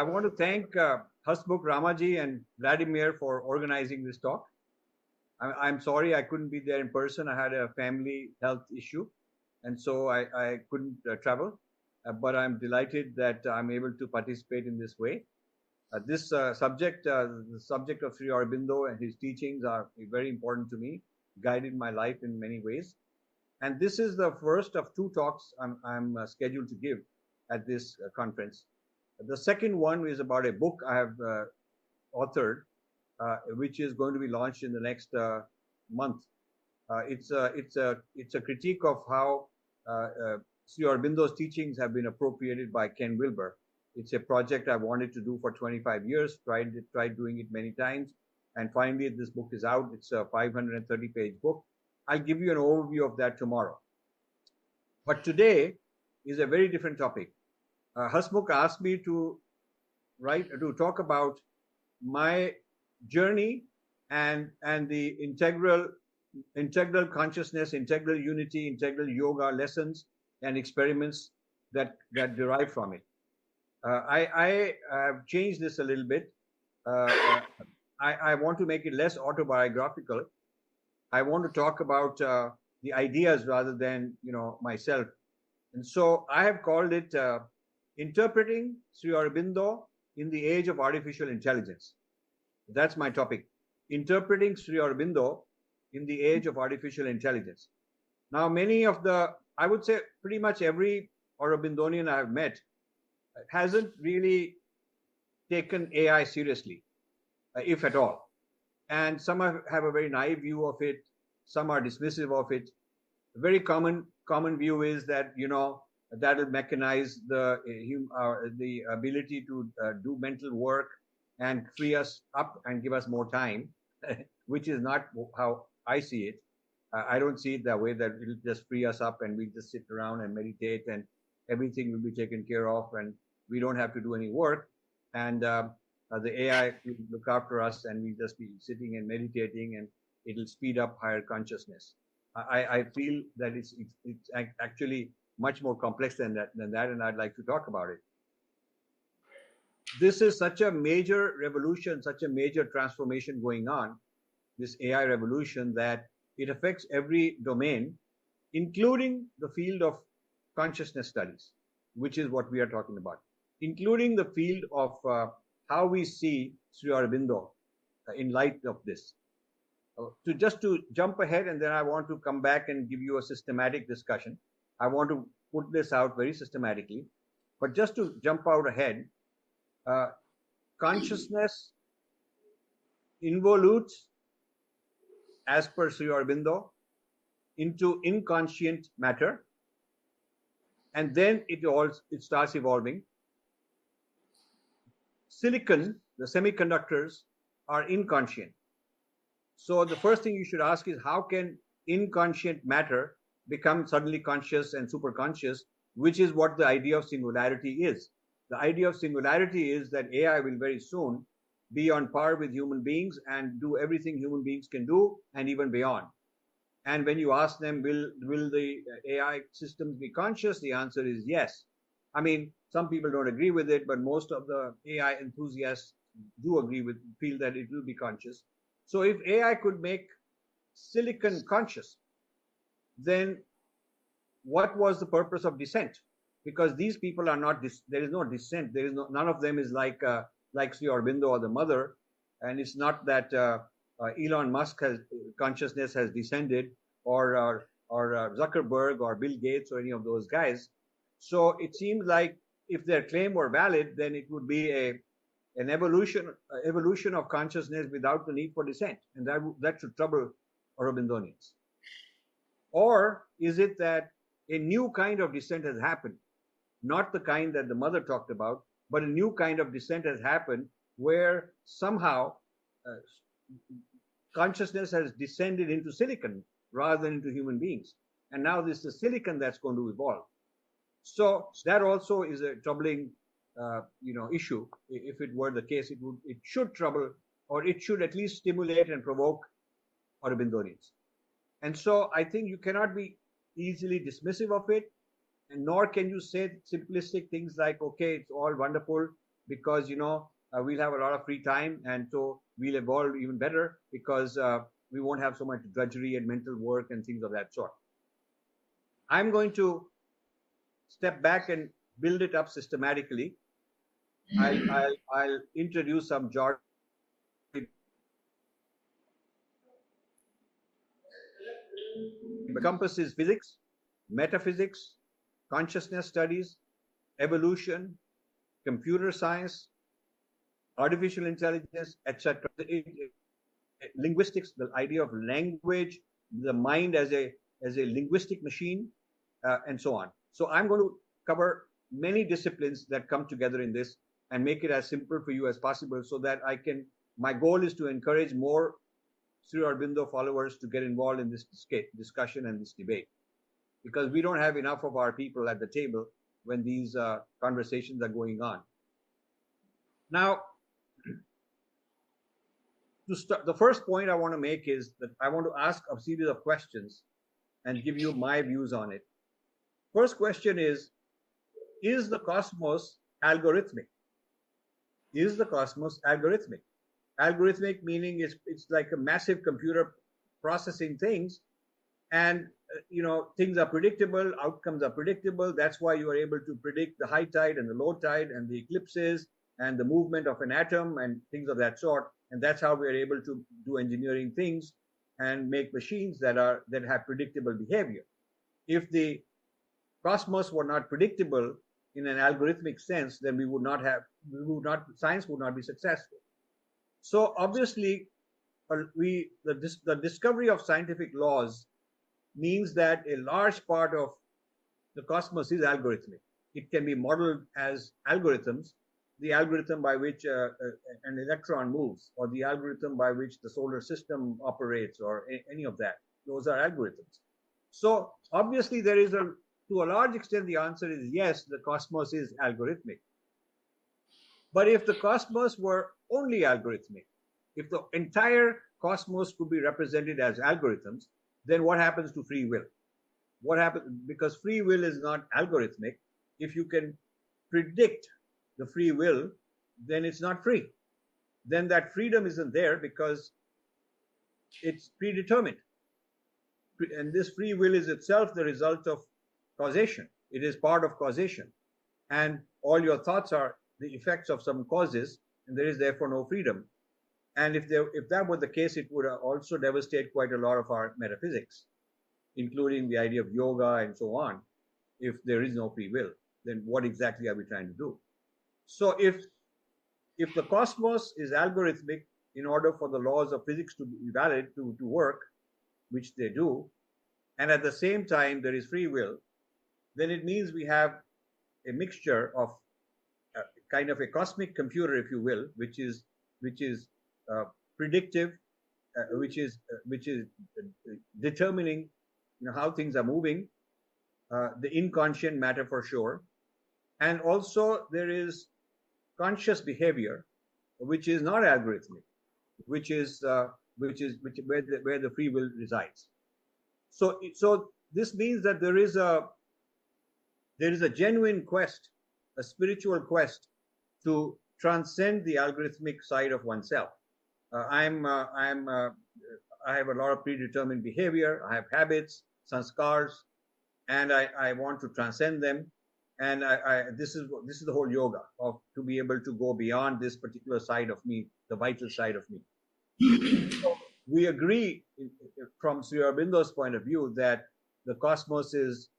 I want to thank Hasmukh Ramaji and Vladimir for organizing this talk. I'm sorry I couldn't be there in person. I had a family health issue, and so I couldn't travel. But I'm delighted that I'm able to participate in this way. This subject, the subject of Sri Aurobindo and his teachings are very important to me, guided my life in many ways. And this is the first of two talks I'm scheduled to give at this conference. The second one is about a book I have authored, which is going to be launched in the next month. It's a critique of how Sri Aurobindo's teachings have been appropriated by Ken Wilber. It's a project I wanted to do for 25 years, tried doing it many times, and finally this book is out. It's a 530-page book. I'll give you an overview of that tomorrow. But today is a very different topic. Hasmukh asked me to talk about my journey and the integral consciousness, integral unity, integral yoga lessons and experiments that derive from it. I have changed this a little bit. I want to make it less autobiographical. I want to talk about the ideas rather than myself, and so I have called it Interpreting Sri Aurobindo in the Age of Artificial Intelligence. That's my topic. Interpreting Sri Aurobindo in the Age of Artificial Intelligence. Now, I would say pretty much every Aurobindonian I have met hasn't really taken AI seriously, if at all. And some have a very naive view of it. Some are dismissive of it. A very common view is that that will mechanize the ability to do mental work and free us up and give us more time, which is not how I see it. I don't see it that way, that it'll just free us up and we just sit around and meditate and everything will be taken care of and we don't have to do any work. And the AI will look after us and we'll just be sitting and meditating and it'll speed up higher consciousness. I feel that it's actually much more complex than that, and I'd like to talk about it. This is such a major revolution, such a major transformation going on, this AI revolution, that it affects every domain, including the field of consciousness studies, which is what we are talking about, including the field of how we see Sri Aurobindo in light of this. To jump ahead, and then I want to come back and give you a systematic discussion. I want to put this out very systematically, but just to jump out ahead, consciousness involutes, as per Sri Aurobindo, into inconscient matter, and then it starts evolving. Silicon, the semiconductors, are inconscient. So the first thing you should ask is, how can inconscient matter become suddenly conscious and superconscious, which is what the idea of singularity is. The idea of singularity is that AI will very soon be on par with human beings and do everything human beings can do and even beyond. And when you ask them, will the AI systems be conscious? The answer is yes. I mean, some people don't agree with it, but most of the AI enthusiasts do feel that it will be conscious. So if AI could make silicon conscious, then what was the purpose of dissent? Because these people are not, there is no dissent. None of them is like Sri Aurobindo or the mother. And it's not that Elon Musk consciousness has descended, or Zuckerberg or Bill Gates or any of those guys. So it seems like if their claim were valid, then it would be an evolution of consciousness without the need for dissent, and that should trouble Aurobindonians. Or is it that a new kind of dissent has happened, not the kind that the mother talked about, but a new kind of dissent has happened where somehow consciousness has descended into silicon rather than into human beings, and now this is the silicon that's going to evolve. So that also is a troubling issue. If it were the case, it should trouble, or it should at least stimulate and provoke Aurobindonians. And so I think you cannot be easily dismissive of it, and nor can you say simplistic things like, okay, it's all wonderful, because we'll have a lot of free time, and so we'll evolve even better because we won't have so much drudgery and mental work and things of that sort. I'm going to step back and build it up systematically. I'll introduce some jargon. Encompasses physics, metaphysics, consciousness studies, evolution, computer science, artificial intelligence, etc. Linguistics, the idea of language, the mind as a linguistic machine, and so on. So I'm going to cover many disciplines that come together in this and make it as simple for you as possible, so that my goal is to encourage more Sri Aurobindo followers to get involved in this discussion and this debate, because we don't have enough of our people at the table when these conversations are going on. Now, to start, the first point I want to make is that I want to ask a series of questions and give you my views on it. First question is the cosmos algorithmic? Is the cosmos algorithmic? Algorithmic meaning it's like a massive computer processing things, and things are predictable, outcomes are predictable. That's why you are able to predict the high tide and the low tide and the eclipses and the movement of an atom and things of that sort. And that's how we are able to do engineering things and make machines that have predictable behavior. If the cosmos were not predictable in an algorithmic sense, then science would not be successful. So obviously, the discovery of scientific laws means that a large part of the cosmos is algorithmic. It can be modeled as algorithms, the algorithm by which an electron moves, or the algorithm by which the solar system operates, or any of that. Those are algorithms. So obviously, to a large extent, the answer is yes, the cosmos is algorithmic. But if the cosmos were only algorithmic, if the entire cosmos could be represented as algorithms, then what happens to free will? What happens? Because free will is not algorithmic. If you can predict the free will, then it's not free. Then that freedom isn't there because it's predetermined. And this free will is itself the result of causation. It is part of causation. And all your thoughts are the effects of some causes, and there is therefore no freedom. And if that were the case, it would also devastate quite a lot of our metaphysics, including the idea of yoga and so on. If there is no free will, then what exactly are we trying to do? So if the cosmos is algorithmic, in order for the laws of physics to be valid, to work, which they do, and at the same time there is free will, then it means we have a mixture of kind of a cosmic computer, if you will, which is predictive, which is determining how things are moving, the inconscient matter for sure, and also there is conscious behavior, which is not algorithmic, which is where the free will resides. So this means that there is a genuine quest, a spiritual quest to transcend the algorithmic side of oneself. I have a lot of predetermined behavior. I have habits, sanskars, and I want to transcend them. And this is the whole yoga, of to be able to go beyond this particular side of me, the vital side of me. So we agree from Sri Aurobindo's point of view that the cosmos is,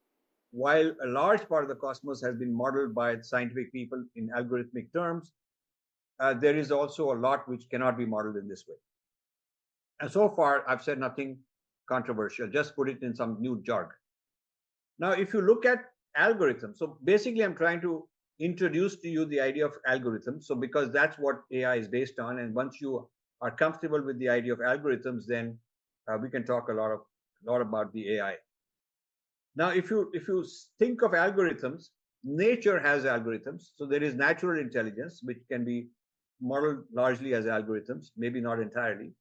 while a large part of the cosmos has been modeled by scientific people in algorithmic terms, there is also a lot which cannot be modeled in this way. And so far, I've said nothing controversial, just put it in some new jargon. Now, if you look at algorithms, so basically I'm trying to introduce to you the idea of algorithms. So because that's what AI is based on, and once you are comfortable with the idea of algorithms, then we can talk a lot about the AI. Now, if you think of algorithms, nature has algorithms. So there is natural intelligence, which can be modeled largely as algorithms, maybe not entirely.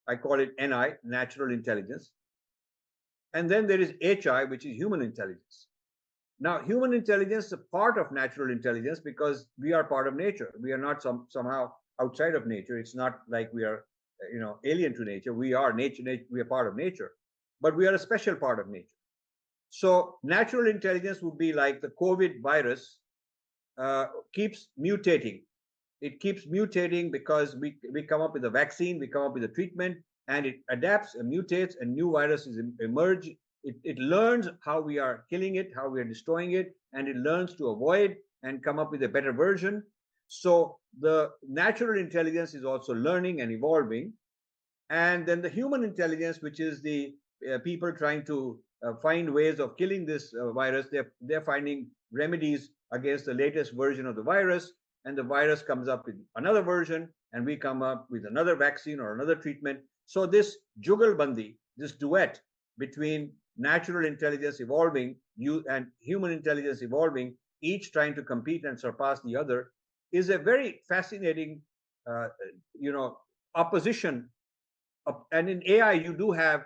I call it NI, natural intelligence. And then there is HI, which is human intelligence. Now, human intelligence is a part of natural intelligence because we are part of nature. We are not somehow outside of nature. It's not like we are, alien to nature. We are nature. We are part of nature, but we are a special part of nature. So, natural intelligence would be like the COVID virus keeps mutating. It keeps mutating because we come up with a vaccine, we come up with a treatment, and it adapts and mutates, and new viruses emerge. It learns how we are killing it, how we are destroying it, and it learns to avoid and come up with a better version. So the natural intelligence is also learning and evolving. And then the human intelligence, which is the people trying to find ways of killing this virus, they're finding remedies against the latest version of the virus, and the virus comes up with another version, and we come up with another vaccine or another treatment. So this jugalbandi, this duet between natural intelligence evolving and human intelligence evolving, each trying to compete and surpass the other, is a very fascinating, opposition. And in AI, you do have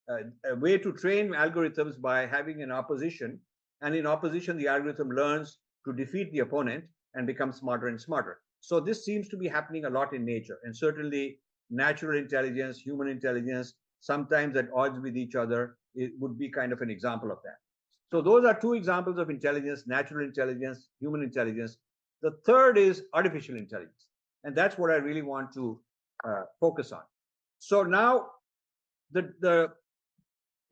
a way to train algorithms by having an opposition. And in opposition, the algorithm learns to defeat the opponent and become smarter and smarter. So this seems to be happening a lot in nature. And certainly natural intelligence, human intelligence, sometimes at odds with each other, it would be kind of an example of that. So those are two examples of intelligence: natural intelligence, human intelligence. The third is artificial intelligence. And that's what I really want to focus on. So now a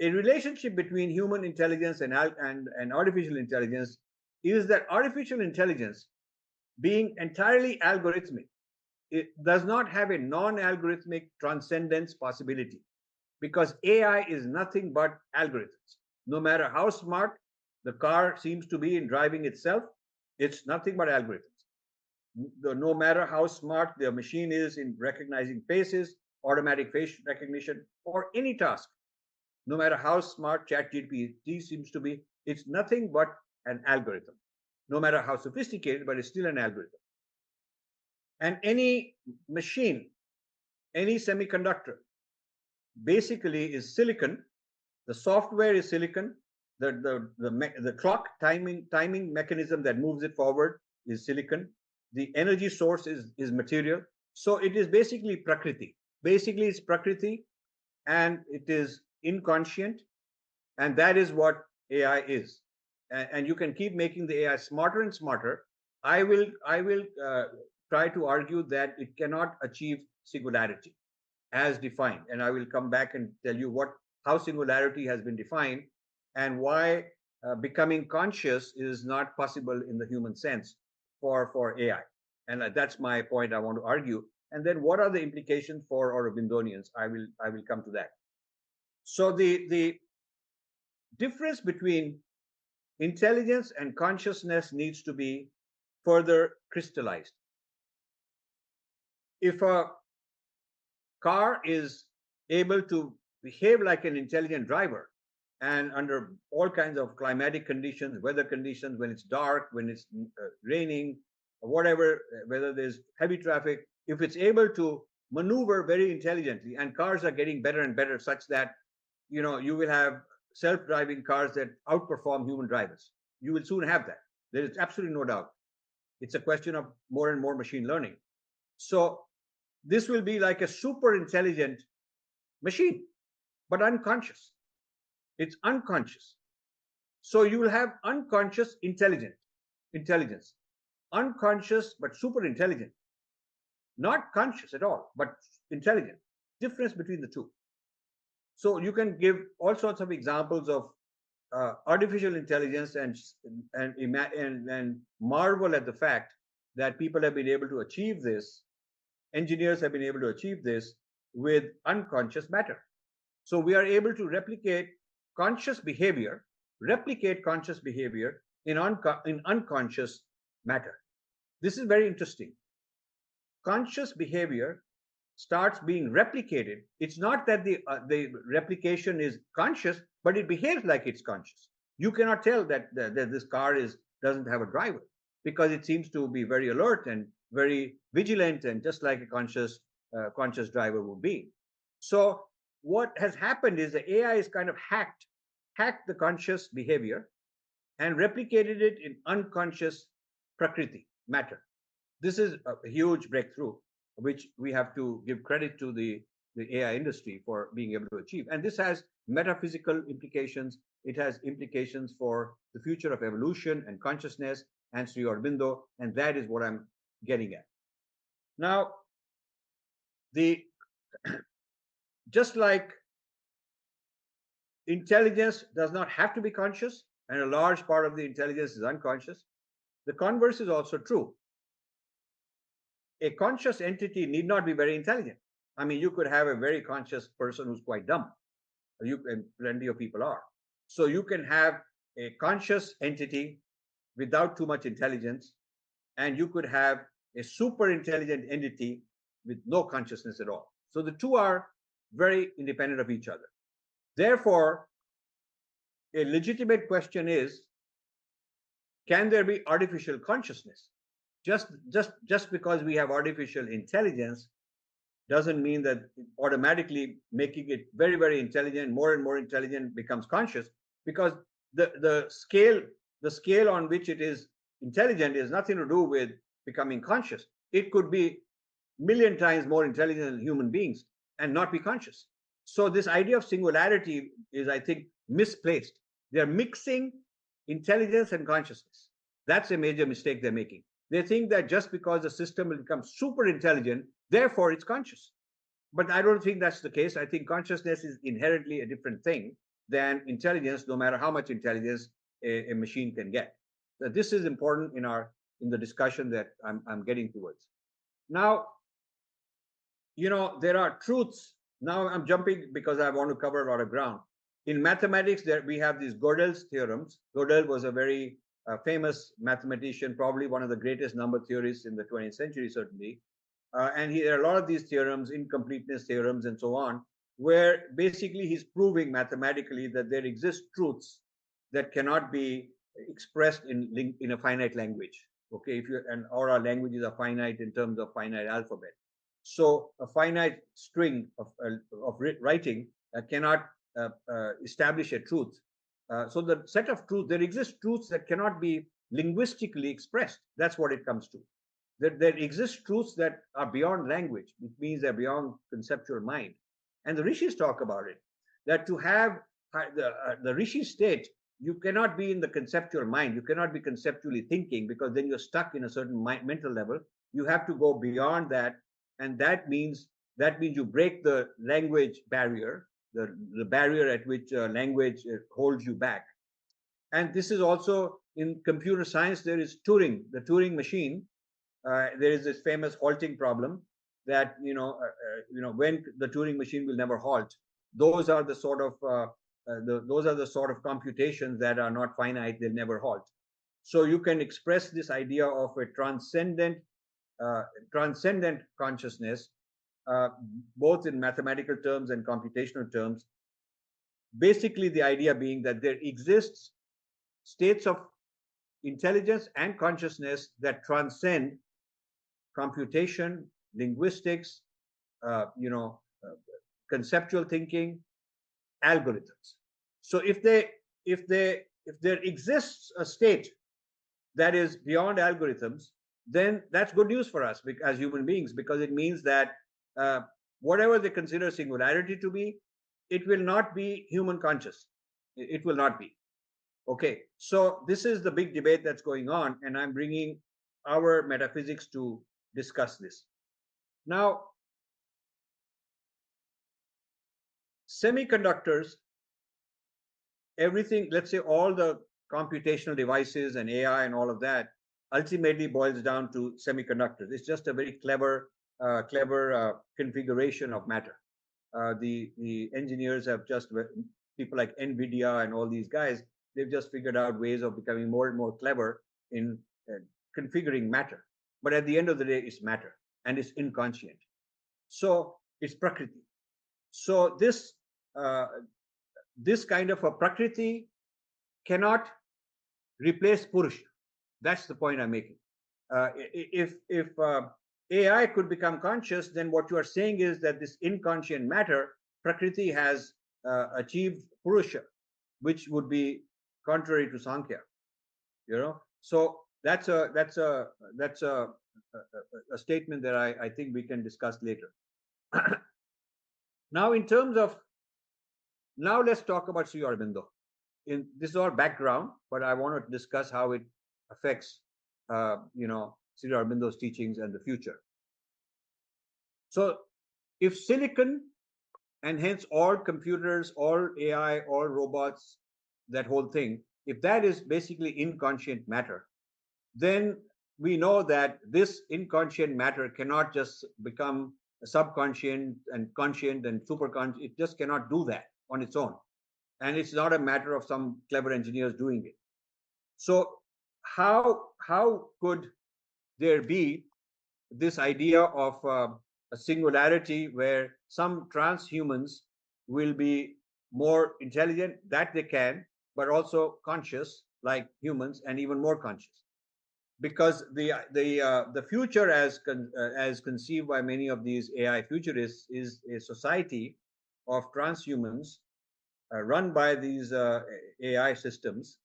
relationship between human intelligence and artificial intelligence is that artificial intelligence, being entirely algorithmic, it does not have a non-algorithmic transcendence possibility, because AI is nothing but algorithms. No matter how smart the car seems to be in driving itself, it's nothing but algorithms. No matter how smart the machine is in recognizing faces, automatic face recognition, or any task, no matter how smart ChatGPT seems to be, it's nothing but an algorithm. No matter how sophisticated, but it's still an algorithm. And any machine, any semiconductor, basically is silicon. The software is silicon. The clock timing mechanism that moves it forward is silicon. The energy source is material. So it is basically Prakriti. Basically, it's Prakriti, and it is inconscient, and that is what AI is. And you can keep making the AI smarter and smarter. I will try to argue that it cannot achieve singularity as defined, and I will come back and tell you how singularity has been defined and why becoming conscious is not possible in the human sense for AI. And that's my point I want to argue. And then what are the implications for Aurobindonians? I will come to that. So the difference between intelligence and consciousness needs to be further crystallized. If a car is able to behave like an intelligent driver, and under all kinds of climatic conditions, weather conditions, when it's dark, when it's raining, or whatever, whether there's heavy traffic, if it's able to maneuver very intelligently, and cars are getting better and better such that you will have self-driving cars that outperform human drivers. You will soon have that. There is absolutely no doubt. It's a question of more and more machine learning. So this will be like a super intelligent machine, but unconscious. It's unconscious. So you will have unconscious intelligence. Unconscious but super intelligent. Not conscious at all, but intelligent. Difference between the two. So you can give all sorts of examples of artificial intelligence and marvel at the fact that people have been able to achieve this. Engineers have been able to achieve this with unconscious matter. So we are able to replicate conscious behavior in unconscious matter. This is very interesting. Conscious behavior starts being replicated. It's not that the replication is conscious, but it behaves like it's conscious. You cannot tell that this car doesn't have a driver, because it seems to be very alert and very vigilant, and just like a conscious driver would be. So what has happened is the AI is kind of hacked the conscious behavior, and replicated it in unconscious Prakriti, matter. This is a huge breakthrough, which we have to give credit to the AI industry for being able to achieve. And this has metaphysical implications. It has implications for the future of evolution and consciousness and Sri Aurobindo, and that is what I'm getting at. Now, the just like intelligence does not have to be conscious, and a large part of the intelligence is unconscious, the converse is also true. A conscious entity need not be very intelligent. I mean, you could have a very conscious person who's quite dumb. And plenty of people are. So you can have a conscious entity without too much intelligence, and you could have a super intelligent entity with no consciousness at all. So the two are very independent of each other. Therefore, a legitimate question is, can there be artificial consciousness? Just because we have artificial intelligence doesn't mean that automatically making it very, very intelligent, more and more intelligent, becomes conscious, because the scale on which it is intelligent is nothing to do with becoming conscious. It could be a million times more intelligent than human beings and not be conscious. So this idea of singularity is, I think, misplaced. They're mixing intelligence and consciousness. That's a major mistake they're making. They think that just because the system will become super intelligent, therefore it's conscious. But I don't think that's the case. I think consciousness is inherently a different thing than intelligence, no matter how much intelligence a machine can get. So this is important in the discussion that I'm getting towards. Now, there are truths. Now I'm jumping because I want to cover a lot of ground. In mathematics, we have these Gödel's theorems. Gödel was a very famous mathematician, probably one of the greatest number theorists in the 20th century, certainly. And there are a lot of these theorems, incompleteness theorems, and so on, where basically he's proving mathematically that there exist truths that cannot be expressed in a finite language. Okay, or our languages are finite in terms of finite alphabet. So a finite string of writing cannot establish a truth. So the set of truths, there exist truths that cannot be linguistically expressed. That's what it comes to. There exist truths that are beyond language, which means they're beyond conceptual mind. And the rishis talk about it, that to have the rishi state, you cannot be in the conceptual mind. You cannot be conceptually thinking, because then you're stuck in a certain mental level. You have to go beyond that. And that means you break the language barrier, the barrier at which language holds you back. And this is also in computer science. There is Turing, the Turing machine. There is this famous halting problem that when the Turing machine will never halt. Those are the sort of computations that are not finite. They'll never halt. So you can express this idea of a transcendent consciousness, both in mathematical terms and computational terms. Basically, the idea being that there exists states of intelligence and consciousness that transcend computation, linguistics, conceptual thinking, algorithms. So if there exists a state that is beyond algorithms, then that's good news for us as human beings, because it means that whatever they consider singularity to be, it will not be human conscious. It will not be. Okay, so this is the big debate that's going on, and I'm bringing our metaphysics to discuss this. Now, semiconductors, everything, let's say all the computational devices and AI and all of that, ultimately boils down to semiconductors. It's just a very clever configuration of matter. The engineers have people like NVIDIA and all these guys, they've just figured out ways of becoming more and more clever in configuring matter. But at the end of the day, it's matter, and it's inconscient. So it's Prakriti. So this kind of a Prakriti cannot replace Purusha. That's the point I'm making. If AI could become conscious, then what you are saying is that this inconscient matter, Prakriti has achieved Purusha, which would be contrary to Sankhya. So that's a statement that I think we can discuss later. Now, in terms of now, let's talk about Sri Aurobindo. This is all background, but I want to discuss how it affects, Sri Aurobindo's teachings and the future. So, if silicon and hence all computers, all AI, all robots, that whole thing, if that is basically inconscient matter, then we know that this inconscient matter cannot just become subconscient and conscient and superconscious. It just cannot do that on its own. And it's not a matter of some clever engineers doing it. So how could there be this idea of a singularity where some transhumans will be more intelligent, that they can, but also conscious like humans, and even more conscious? Because the future as conceived by many of these AI futurists is a society of transhumans run by these AI systems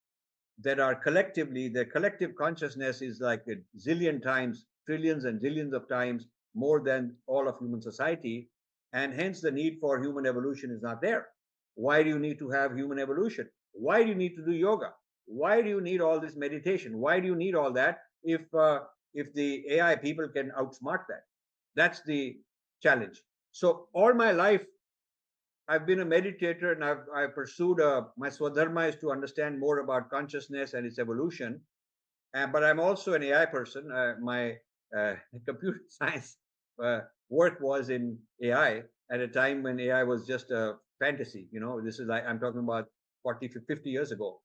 that are collectively, their collective consciousness is like a zillion times, trillions and zillions of times more than all of human society, and hence the need for human evolution is not there. Why do you need to have human evolution? Why do you need to do yoga? Why do you need all this meditation? Why do you need all that if the AI people can outsmart that? That's the challenge. So all my life I've been a meditator, and I've pursued my swadharma is to understand more about consciousness and its evolution. But I'm also an AI person. My computer science work was in AI at a time when AI was just a fantasy. This is like I'm talking about 40, 50 years ago.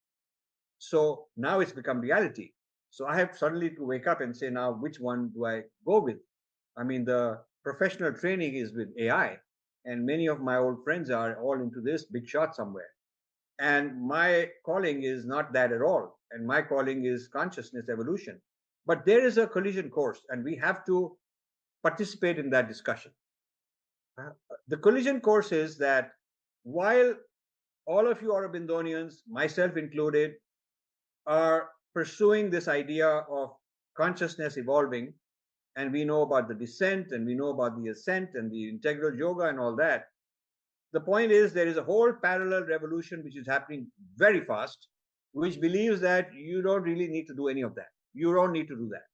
So now it's become reality. So I have suddenly to wake up and say, now which one do I go with? I mean, the professional training is with AI, and many of my old friends are all into this big shot somewhere. And my calling is not that at all. And my calling is consciousness evolution. But there is a collision course, and we have to participate in that discussion. The collision course is that while all of you Aurobindonians, myself included, are pursuing this idea of consciousness evolving, and we know about the descent, and we know about the ascent, and the integral yoga, and all that. The point is, there is a whole parallel revolution which is happening very fast, which believes that you don't really need to do any of that. You don't need to do that.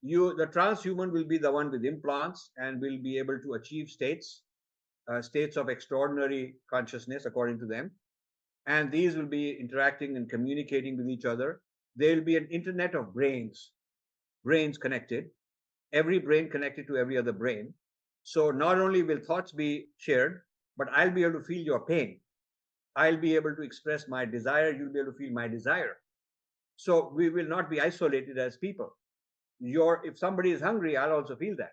The transhuman will be the one with implants and will be able to achieve states of extraordinary consciousness, according to them. And these will be interacting and communicating with each other. There will be an internet of brains connected, every brain connected to every other brain. So not only will thoughts be shared, but I'll be able to feel your pain. I'll be able to express my desire. You'll be able to feel my desire. So we will not be isolated as people. If somebody is hungry, I'll also feel that.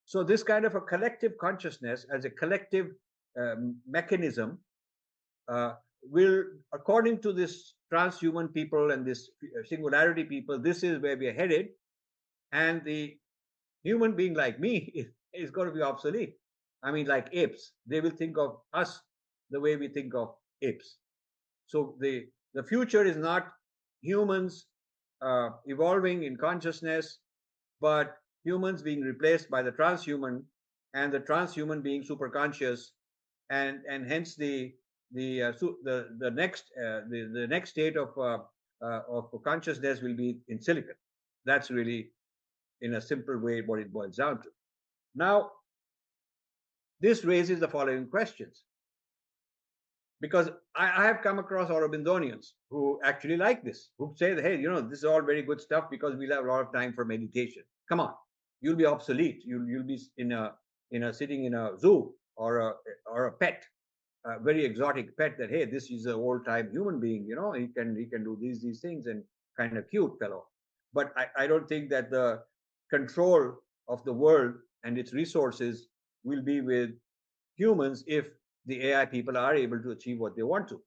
So this kind of a collective consciousness as a collective mechanism will, according to this transhuman people and this singularity people, this is where we are headed. And the human being like me is going to be obsolete. I mean, like apes, they will think of us the way we think of apes. So the future is not humans evolving in consciousness, but humans being replaced by the transhuman, and the transhuman being superconscious, and hence the next state of consciousness will be in silicon. That's really, in a simple way, what it boils down to. Now, this raises the following questions, because I have come across Aurobindonians who actually like this, who say, hey, this is all very good stuff because we'll have a lot of time for meditation. Come on, you'll be obsolete. You'll be sitting in a zoo or a pet, a very exotic pet that, hey, this is an old time human being, he can do these things, and kind of cute fellow. But I don't think that the control of the world and its resources will be with humans if the AI people are able to achieve what they want to.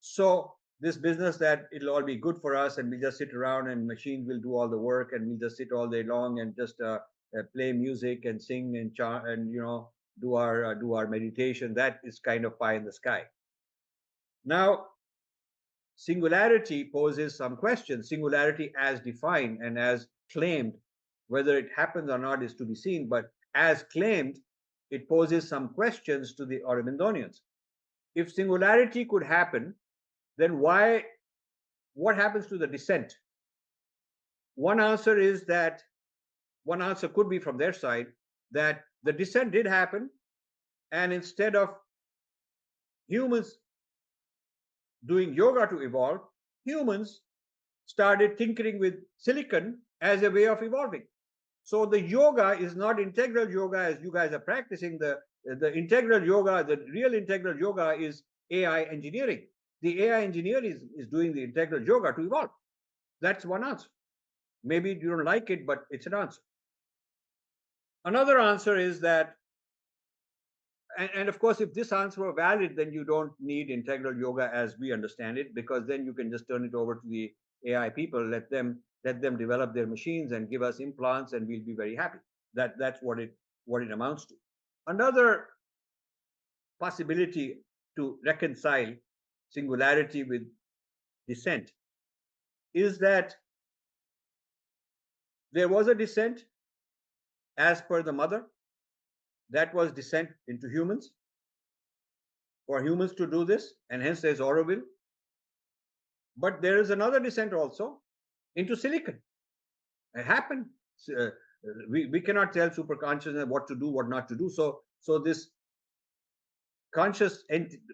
So this business that it'll all be good for us and we just sit around and machines will do all the work and we just sit all day long and just play music and sing and chant and do our meditation, that is kind of pie in the sky. Now, Singularity poses some questions. Singularity as defined and as claimed, whether it happens or not is to be seen, but as claimed, it poses some questions to the Aurobindonians. If singularity could happen, then what happens to the descent? One answer could be from their side that the descent did happen, and instead of humans doing yoga to evolve, humans started tinkering with silicon as a way of evolving. So the yoga is not integral yoga as you guys are practicing. The integral yoga, the real integral yoga is AI engineering. The AI engineer is doing the integral yoga to evolve. That's one answer. Maybe you don't like it, but it's an answer. Another answer is that, and of course, if this answer were valid, then you don't need integral yoga as we understand it, because then you can just turn it over to the AI people, let them develop their machines and give us implants, and we'll be very happy. That's what it amounts to. Another possibility to reconcile singularity with descent is that there was a descent as per the mother. That was descent into humans, for humans to do this, and hence there's Aurobindo. But there is another descent also into silicon. It happened. We cannot tell superconsciousness what to do, what not to do. So this conscious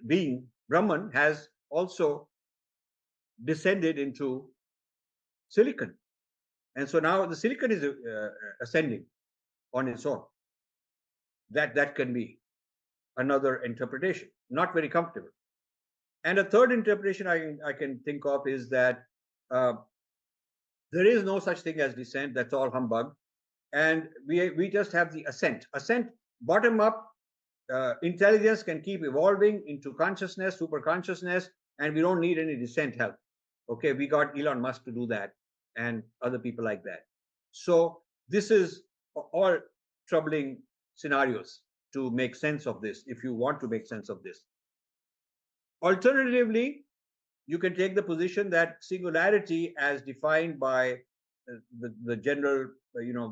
being, Brahman, has also descended into silicon. And so now the silicon is ascending on its own. That can be another interpretation, not very comfortable. And a third interpretation I can think of is that there is no such thing as descent. That's all humbug. And we just have the ascent. Ascent, bottom up, intelligence can keep evolving into consciousness, super consciousness, and we don't need any descent help. Okay, we got Elon Musk to do that and other people like that. So this is all troubling scenarios to make sense of this, if you want to make sense of this. Alternatively, you can take the position that singularity, as defined by the general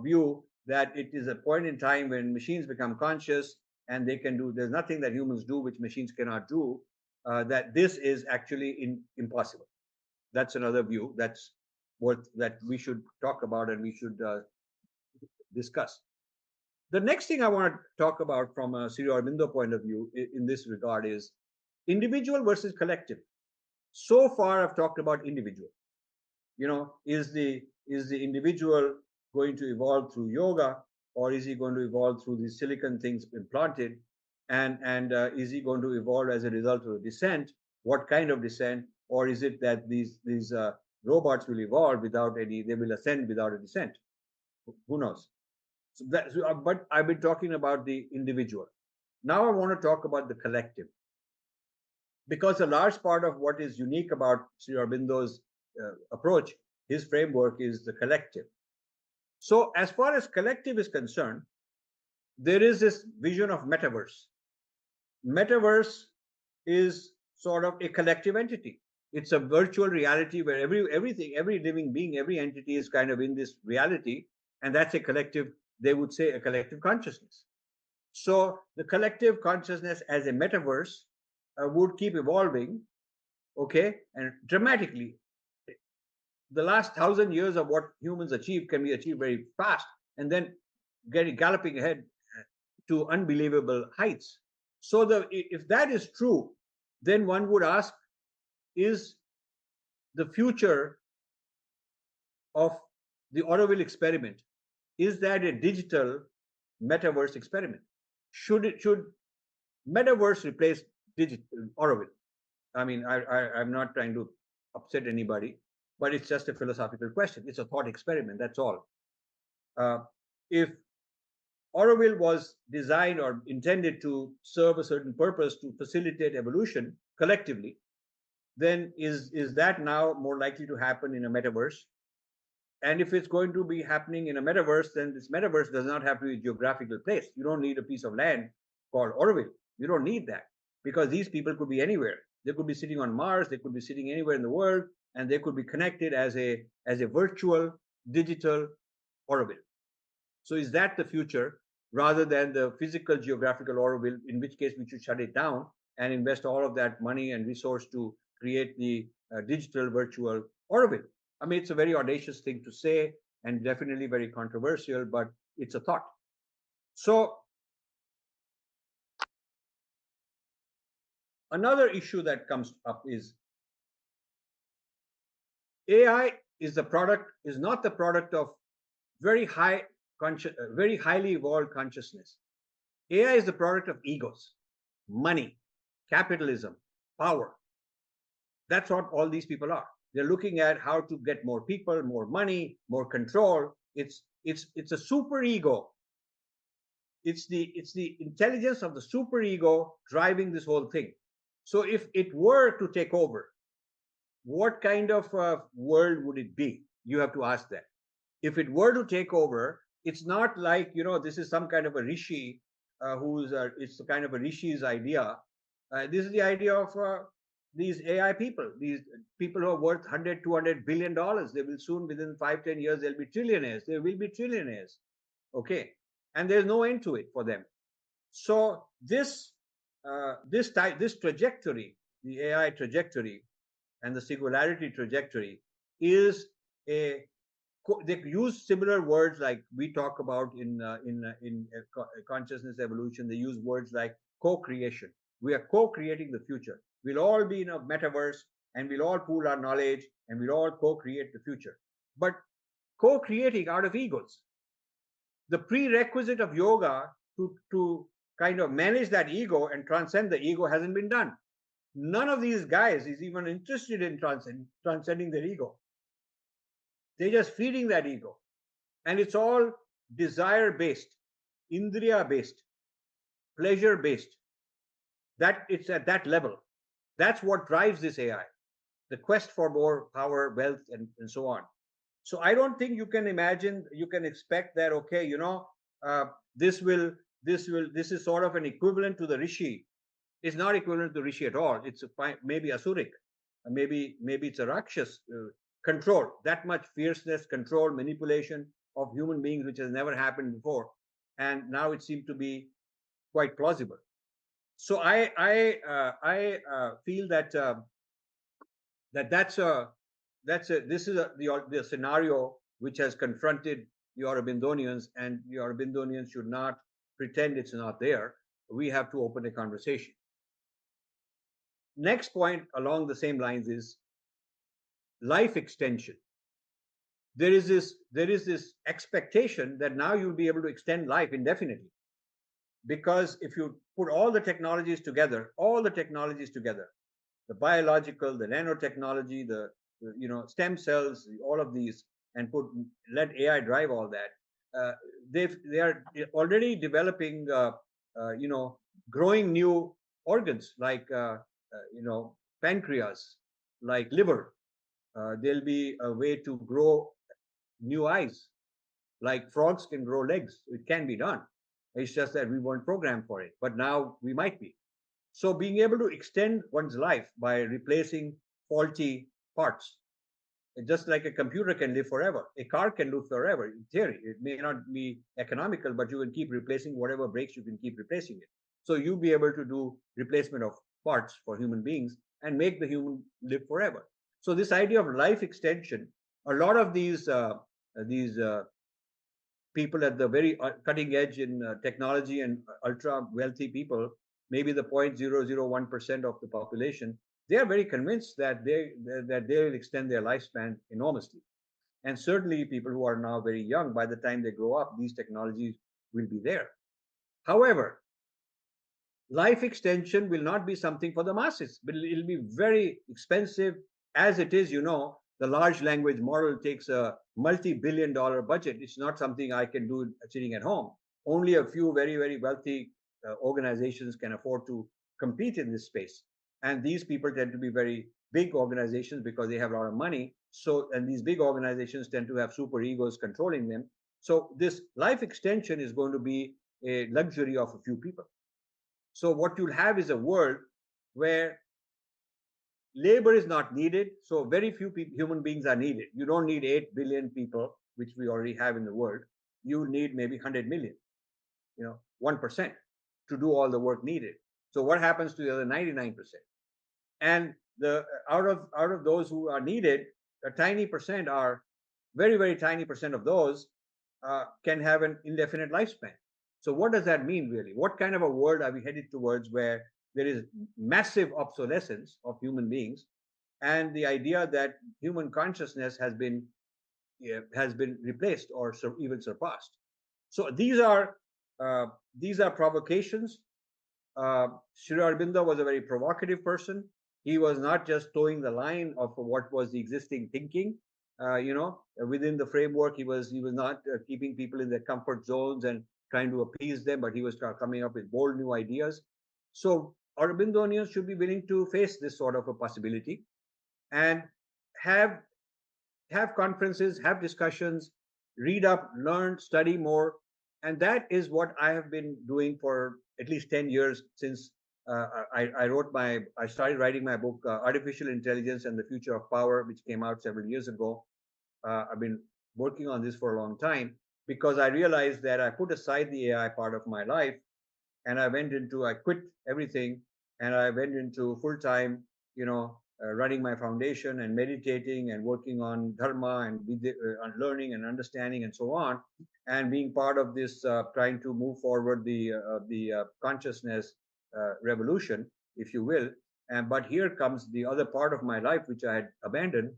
view, that it is a point in time when machines become conscious and they can do, there's nothing that humans do which machines cannot do, that this is actually impossible. That's another view that's that we should talk about and we should discuss. The next thing I want to talk about from a Sri Aurobindo point of view in this regard is individual versus collective. So far, I've talked about individual. Is the individual going to evolve through yoga, or is he going to evolve through these silicon things implanted? And is he going to evolve as a result of descent? What kind of descent? Or is it that these robots will evolve without any, they will ascend without a descent? Who knows? But I've been talking about the individual. Now I want to talk about the collective, because a large part of what is unique about Sri Aurobindo's approach, his framework, is the collective. So as far as collective is concerned, there is this vision of metaverse. Metaverse is sort of a collective entity. It's a virtual reality where everything, every living being, every entity is kind of in this reality, and that's a collective, they would say, a collective consciousness. So the collective consciousness as a metaverse would keep evolving, okay, and dramatically. The last 1,000 years of what humans achieve can be achieved very fast, and then galloping ahead to unbelievable heights. So if that is true, then one would ask, is the future of the Aurobindo experiment, is that a digital metaverse experiment? Should metaverse replace digital Aurobindo? I mean, I'm not trying to upset anybody, but it's just a philosophical question. It's a thought experiment, that's all. If Aurobindo was designed or intended to serve a certain purpose to facilitate evolution collectively, then is that now more likely to happen in a metaverse? And if it's going to be happening in a metaverse, then this metaverse does not have to be a geographical place. You don't need a piece of land called Aurobindo. You don't need that, because these people could be anywhere. They could be sitting on Mars, they could be sitting anywhere in the world, and they could be connected as a virtual digital Aurobindo. So is that the future rather than the physical geographical Aurobindo, in which case we should shut it down and invest all of that money and resource to create the digital virtual Aurobindo? I mean, it's a very audacious thing to say and definitely very controversial, but it's a thought. So another issue that comes up is AI is not the product of very highly evolved consciousness. AI is the product of egos, money, capitalism, power. That's what all these people are. They're looking at how to get more people, more money, more control. It's a super ego. It's the intelligence of the super ego driving this whole thing. So if it were to take over, what kind of world would it be? You have to ask that. If it were to take over, it's not like, this is some kind of a rishi it's kind of a rishi's idea. This is the idea of these AI people, these people who are worth 100, 200 billion dollars. They will soon, within 5-10 years, they'll be trillionaires. They will be trillionaires. Okay. And there's no end to it for them. So this trajectory, the AI trajectory and the singularity trajectory, is they use similar words like we talk about in consciousness evolution. They use words like co-creation. We are co-creating the future. We'll all be in a metaverse and we'll all pool our knowledge and we'll all co-create the future. But co-creating out of egos. The prerequisite of yoga to kind of manage that ego and transcend the ego hasn't been done. None of these guys is even interested in transcending their ego. They're just feeding that ego. And it's all desire-based, indriya-based, pleasure-based. That it's at that level. That's what drives this AI. The quest for more power, wealth, and so on. So I don't think you can expect that, okay, this is sort of an equivalent to the rishi. It's not equivalent to rishi at all. It's maybe asuric, maybe it's a rakshas. Control, that much fierceness, control, manipulation of human beings, which has never happened before, and now it seems to be quite plausible. So I feel that this is the scenario which has confronted the Aurobindonians, and the Aurobindonians should not pretend it's not there. We have to open a conversation. Next point along the same lines is life extension. There is this expectation that now you'll be able to extend life indefinitely, because if you put all the technologies together, the biological, the nanotechnology, the stem cells, all of these, and let AI drive all that. They are already developing growing new organs like pancreas, like liver. There'll be a way to grow new eyes, like frogs can grow legs. It can be done. It's just that we weren't programmed for it, but now we might be. So being able to extend one's life by replacing faulty parts, just like a computer can live forever, a car can live forever. In theory, it may not be economical, but you can keep replacing whatever breaks. You can keep replacing it. So you'll be able to do replacement of parts for human beings and make the human live forever. So this idea of life extension, a lot of these people at the very cutting edge in technology and ultra wealthy people, maybe the 0.001% of the population, they are very convinced that they will extend their lifespan enormously. And certainly people who are now very young, by the time they grow up, these technologies will be there. However, life extension will not be something for the masses, but it'll be very expensive. As it is, the large language model takes a multi-billion-dollar budget. It's not something I can do sitting at home. Only a few very, very wealthy organizations can afford to compete in this space. And these people tend to be very big organizations because they have a lot of money. And these big organizations tend to have super egos controlling them. So this life extension is going to be a luxury of a few people. So what you'll have is a world where labor is not needed, so very few human beings are needed. You don't need 8 billion people, which we already have in the world. You need maybe 100 million, 1%, to do all the work needed. So what happens to the other 99%? And the out of those who are needed, a tiny percent are very, very tiny percent of those can have an indefinite lifespan. So what does that mean really? What kind of a world are we headed towards where there is massive obsolescence of human beings, and the idea that human consciousness has been replaced or even surpassed? So these are provocations. Sri Aurobindo was a very provocative person. He was not just towing the line of what was the existing thinking, within the framework. He was not keeping people in their comfort zones and trying to appease them, but he was coming up with bold new ideas. So Aurobindonians should be willing to face this sort of a possibility and have conferences, have discussions, read up, learn, study more. And that is what I have been doing for at least 10 years since I started writing my book, Artificial Intelligence and the Future of Power, which came out several years ago. I've been working on this for a long time because I realized that I put aside the AI part of my life and I quit everything and I went into full-time, running my foundation and meditating and working on dharma and on learning and understanding and so on, and being part of this trying to move forward the consciousness revolution, if you will. But here comes the other part of my life which I had abandoned,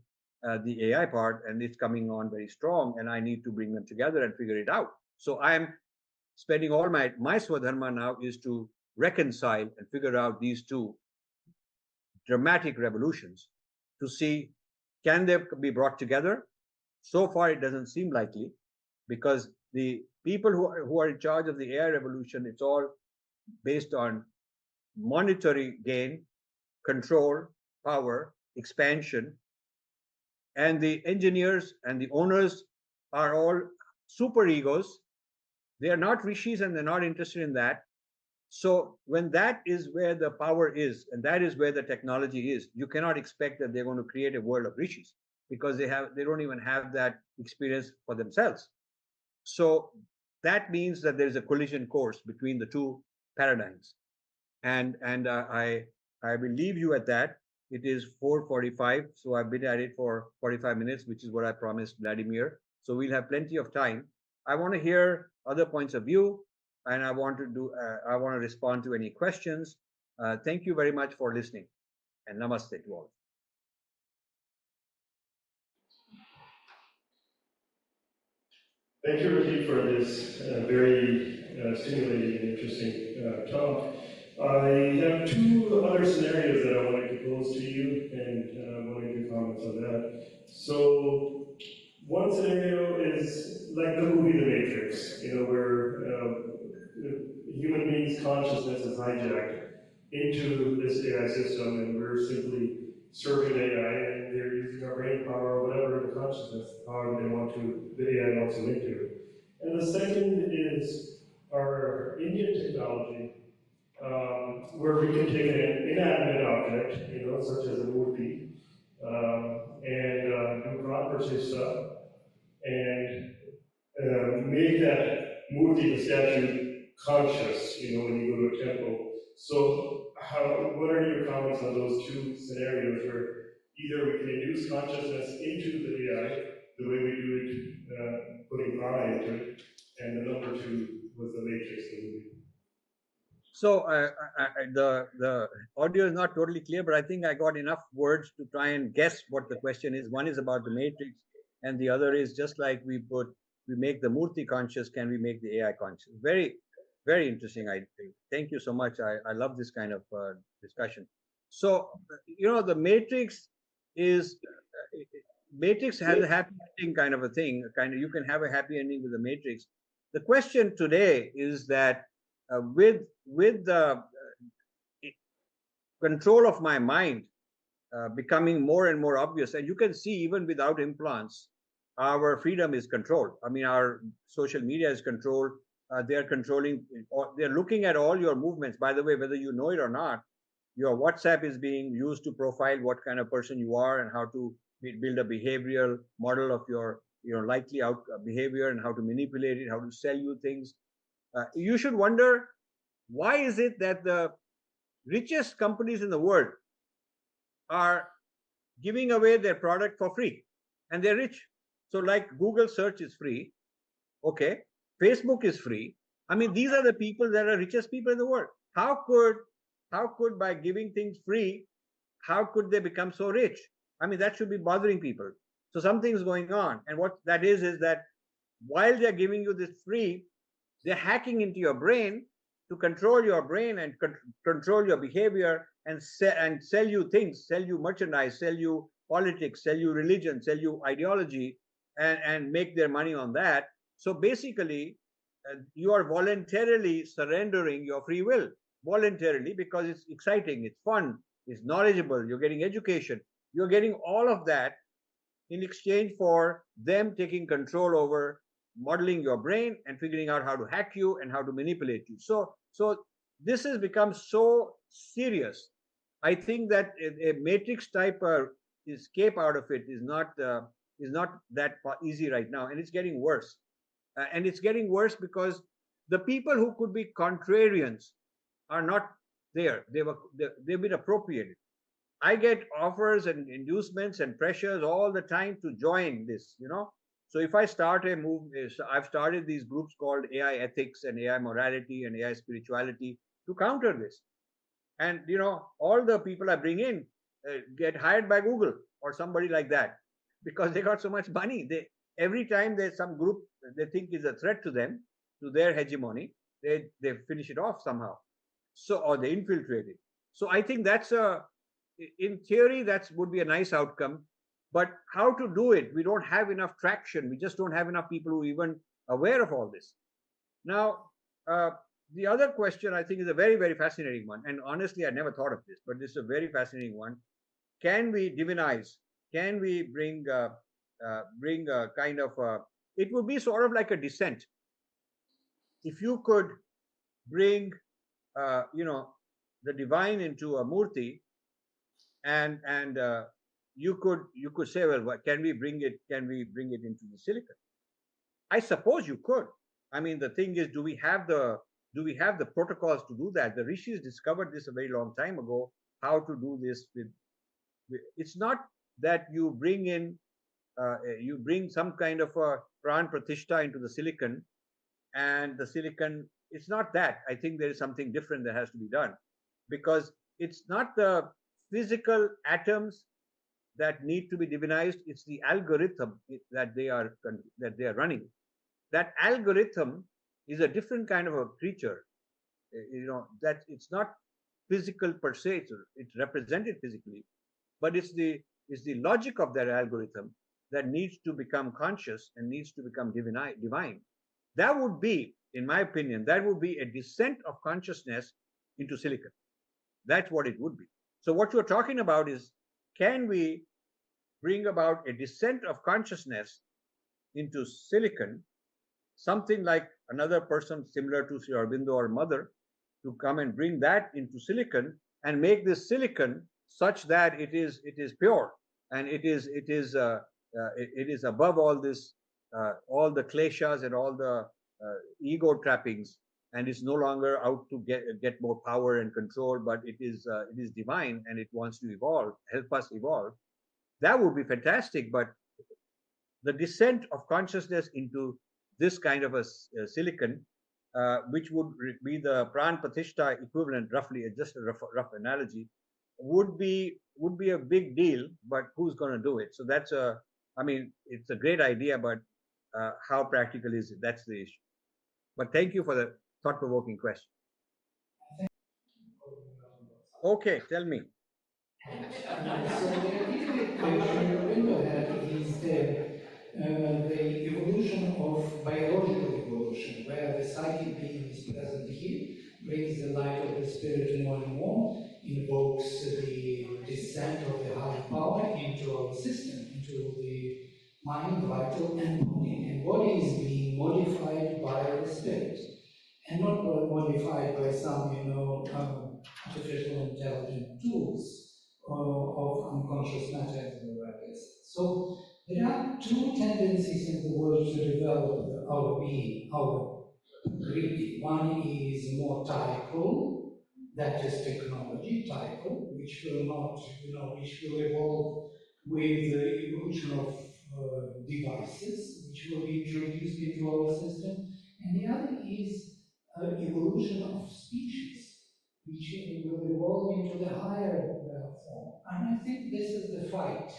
the AI part, and it's coming on very strong, and I need to bring them together and figure it out. So I'm spending all my swadharma now is to reconcile and figure out these two dramatic revolutions to see, can they be brought together? So far, it doesn't seem likely, because the people who are in charge of the AI revolution, it's all based on monetary gain, control, power, expansion. And the engineers and the owners are all super egos. They are not rishis and they're not interested in that. So when that is where the power is, and that is where the technology is, you cannot expect that they're going to create a world of rishis, because they don't even have that experience for themselves. So that means that there is a collision course between the two paradigms. And I will leave you at that. It is 4:45, so I've been at it for 45 minutes, which is what I promised Vladimir. So we'll have plenty of time. I want to hear other points of view, and I want to respond to any questions. Thank you very much for listening, and namaste to all. Thank you, Rajiv, for this very stimulating and interesting talk. I have two other scenarios that I wanted to pose to you, and I wanted your comments on that. So, one scenario is like the movie The Matrix, where human beings' consciousness is hijacked into this AI system, and we're simply serving AI, and they're using our brain power or whatever the consciousness power the AI wants to link to. And the second is our Indian technology, where we can take an inanimate object, such as a murti, and do pratpratishtha, and make that murti, the statue, conscious, when you go to a temple. So what are your comments on those two scenarios where either we can induce consciousness into the AI, the way we do it, putting prana into it, and the number two was the Matrix, the movie. So the audio is not totally clear, but I think I got enough words to try and guess what the question is. One is about the Matrix, and the other is just like we make the Murti conscious, can we make the AI conscious? Very, very interesting, I think. Thank you so much. I love this kind of discussion. So, the Matrix has a happy ending kind of a thing. You can have a happy ending with the Matrix. The question today is that with the control of my mind becoming more and more obvious, and you can see even without implants, our freedom is controlled. I mean, our social media is controlled. They're controlling, they're looking at all your movements, by the way, whether you know it or not. Your WhatsApp is being used to profile what kind of person you are and how to build a behavioral model of your likely out behavior and how to manipulate it, how to sell you things. You should wonder, why is it that the richest companies in the world are giving away their product for free and they're rich? So like Google search is free, okay, Facebook is free. I mean, these are the people that are richest people in the world. How could by giving things free, how could they become so rich? I mean, that should be bothering people. So something's going on, and what that is that while they're giving you this free, they're hacking into your brain to control your brain and control your behavior and sell you things, sell you merchandise, sell you politics, sell you religion, sell you ideology, and make their money on that. So basically, you are voluntarily surrendering your free will, voluntarily, because it's exciting, it's fun, it's knowledgeable, you're getting education, you're getting all of that in exchange for them taking control over modeling your brain and figuring out how to hack you and how to manipulate you. So this has become so serious. I think that a matrix type escape out of it is not that easy right now, and it's getting worse. And it's getting worse because the people who could be contrarians are not there. They've been appropriated. I get offers and inducements and pressures all the time to join this. So if I start a move, I've started these groups called AI ethics and AI morality and AI spirituality to counter this. And all the people I bring in get hired by Google or somebody like that because they got so much money. They every time there's some group they think is a threat to them, to their hegemony, they finish it off somehow. So or they infiltrate it. So I think in theory that would be a nice outcome, but how to do it? We don't have enough traction. We just don't have enough people who are even aware of all this. Now, the other question I think is a very, very fascinating one. And honestly, I never thought of this, but this is a very fascinating one. Can we divinize? Can we bring a kind of it would be sort of like a descent. If you could bring, the divine into a murti, and you could say, well, can we bring it? Can we bring it into the silicon? I suppose you could. I mean, the thing is, do we have the protocols to do that? The rishis discovered this a very long time ago, how to do this it's not that you bring some kind of a pran pratishtha into the silicon, and the silicon, it's not that. I think there is something different that has to be done, because it's not the physical atoms that need to be divinized, it's the algorithm that they are running. That algorithm is a different kind of a creature. That it's not physical per se, it's represented physically, but it's the logic of that algorithm that needs to become conscious and needs to become divine. That would be, in my opinion, that would be a descent of consciousness into silicon. That's what it would be. So what you're talking about is, can we bring about a descent of consciousness into silicon, something like another person similar to Sri Aurobindo or Mother, to come and bring that into silicon and make this silicon such that it is pure, and it is above all this, all the kleshas and all the ego trappings, and it's no longer out to get more power and control, but it is divine, and it wants to help us evolve. That would be fantastic. But the descent of consciousness into this kind of a silicon, which would be the pran pratishtha equivalent, roughly, just a rough analogy, would be a big deal. But who's going to do it? So it's a great idea, but how practical is it? That's the issue. But thank you for the thought-provoking question. Okay, tell me. So the idea that Sri Aurobindo had is the evolution of biological evolution, where the psychic being is present here, brings the light of the spirit more and more, invokes the descent of the higher power into our system, into the mind, vital, and body. And body is being modified by the spirit, and not modified by some, artificial intelligent tools of unconscious matter as well. So there are two tendencies in the world to develop our being, our Prakriti. One is more typal, that is technology, typal, which will not, which will evolve with the evolution of devices, which will be introduced into our system. And the other is evolution of species, which will evolve into the higher form. And I think this is the fight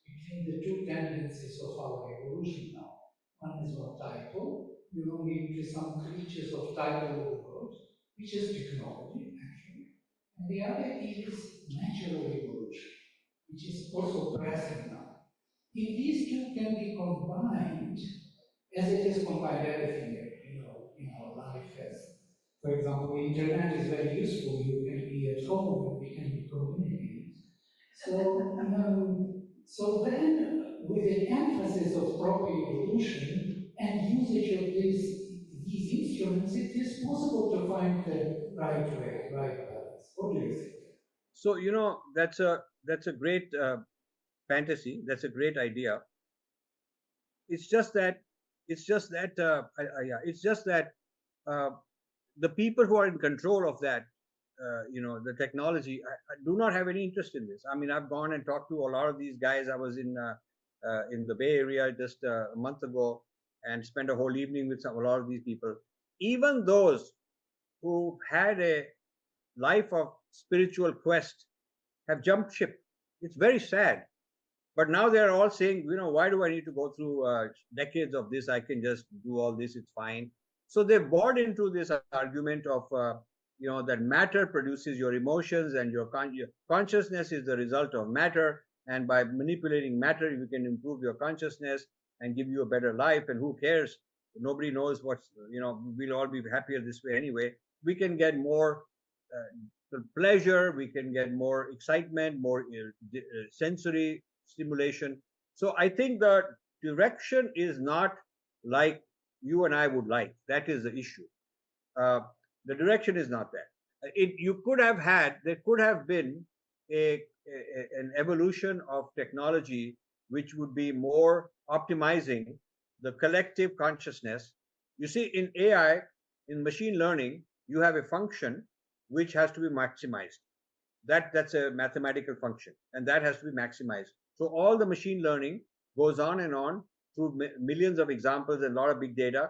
between the two tendencies of our evolution now. One is more typal, belonging to some creatures of typal world, which is technology, actually. And the other is natural evolution, which is also present now. If these two can be combined, as it is combined everything, in our life, as, for example, the internet is very useful. You can be at home and we can be communicating. So then, with the emphasis of proper evolution and usage of these instruments, it is possible to find the right way, right balance. What do you think? So that's a great fantasy. That's a great idea. It's just that it's just that uh, the people who are in control of that, the technology, I do not have any interest in this. I mean, I've gone and talked to a lot of these guys. I was in the Bay Area just a month ago and spent a whole evening with a lot of these people. Even those who had a life of spiritual quest have jumped ship. It's very sad. But now they're all saying, why do I need to go through decades of this? I can just do all this. It's fine. So they've bought into this argument of, that matter produces your emotions and your consciousness is the result of matter. And by manipulating matter, you can improve your consciousness and give you a better life. And who cares? Nobody knows what's, we'll all be happier this way anyway. We can get more pleasure. We can get more excitement, more sensory stimulation. So I think the direction is not like you and I would like. That is the issue. The direction is not that. There could have been an evolution of technology which would be more optimizing the collective consciousness. You see, in AI, in machine learning, you have a function which has to be maximized. That's a mathematical function, and that has to be maximized. So all the machine learning goes on and on through millions of examples and a lot of big data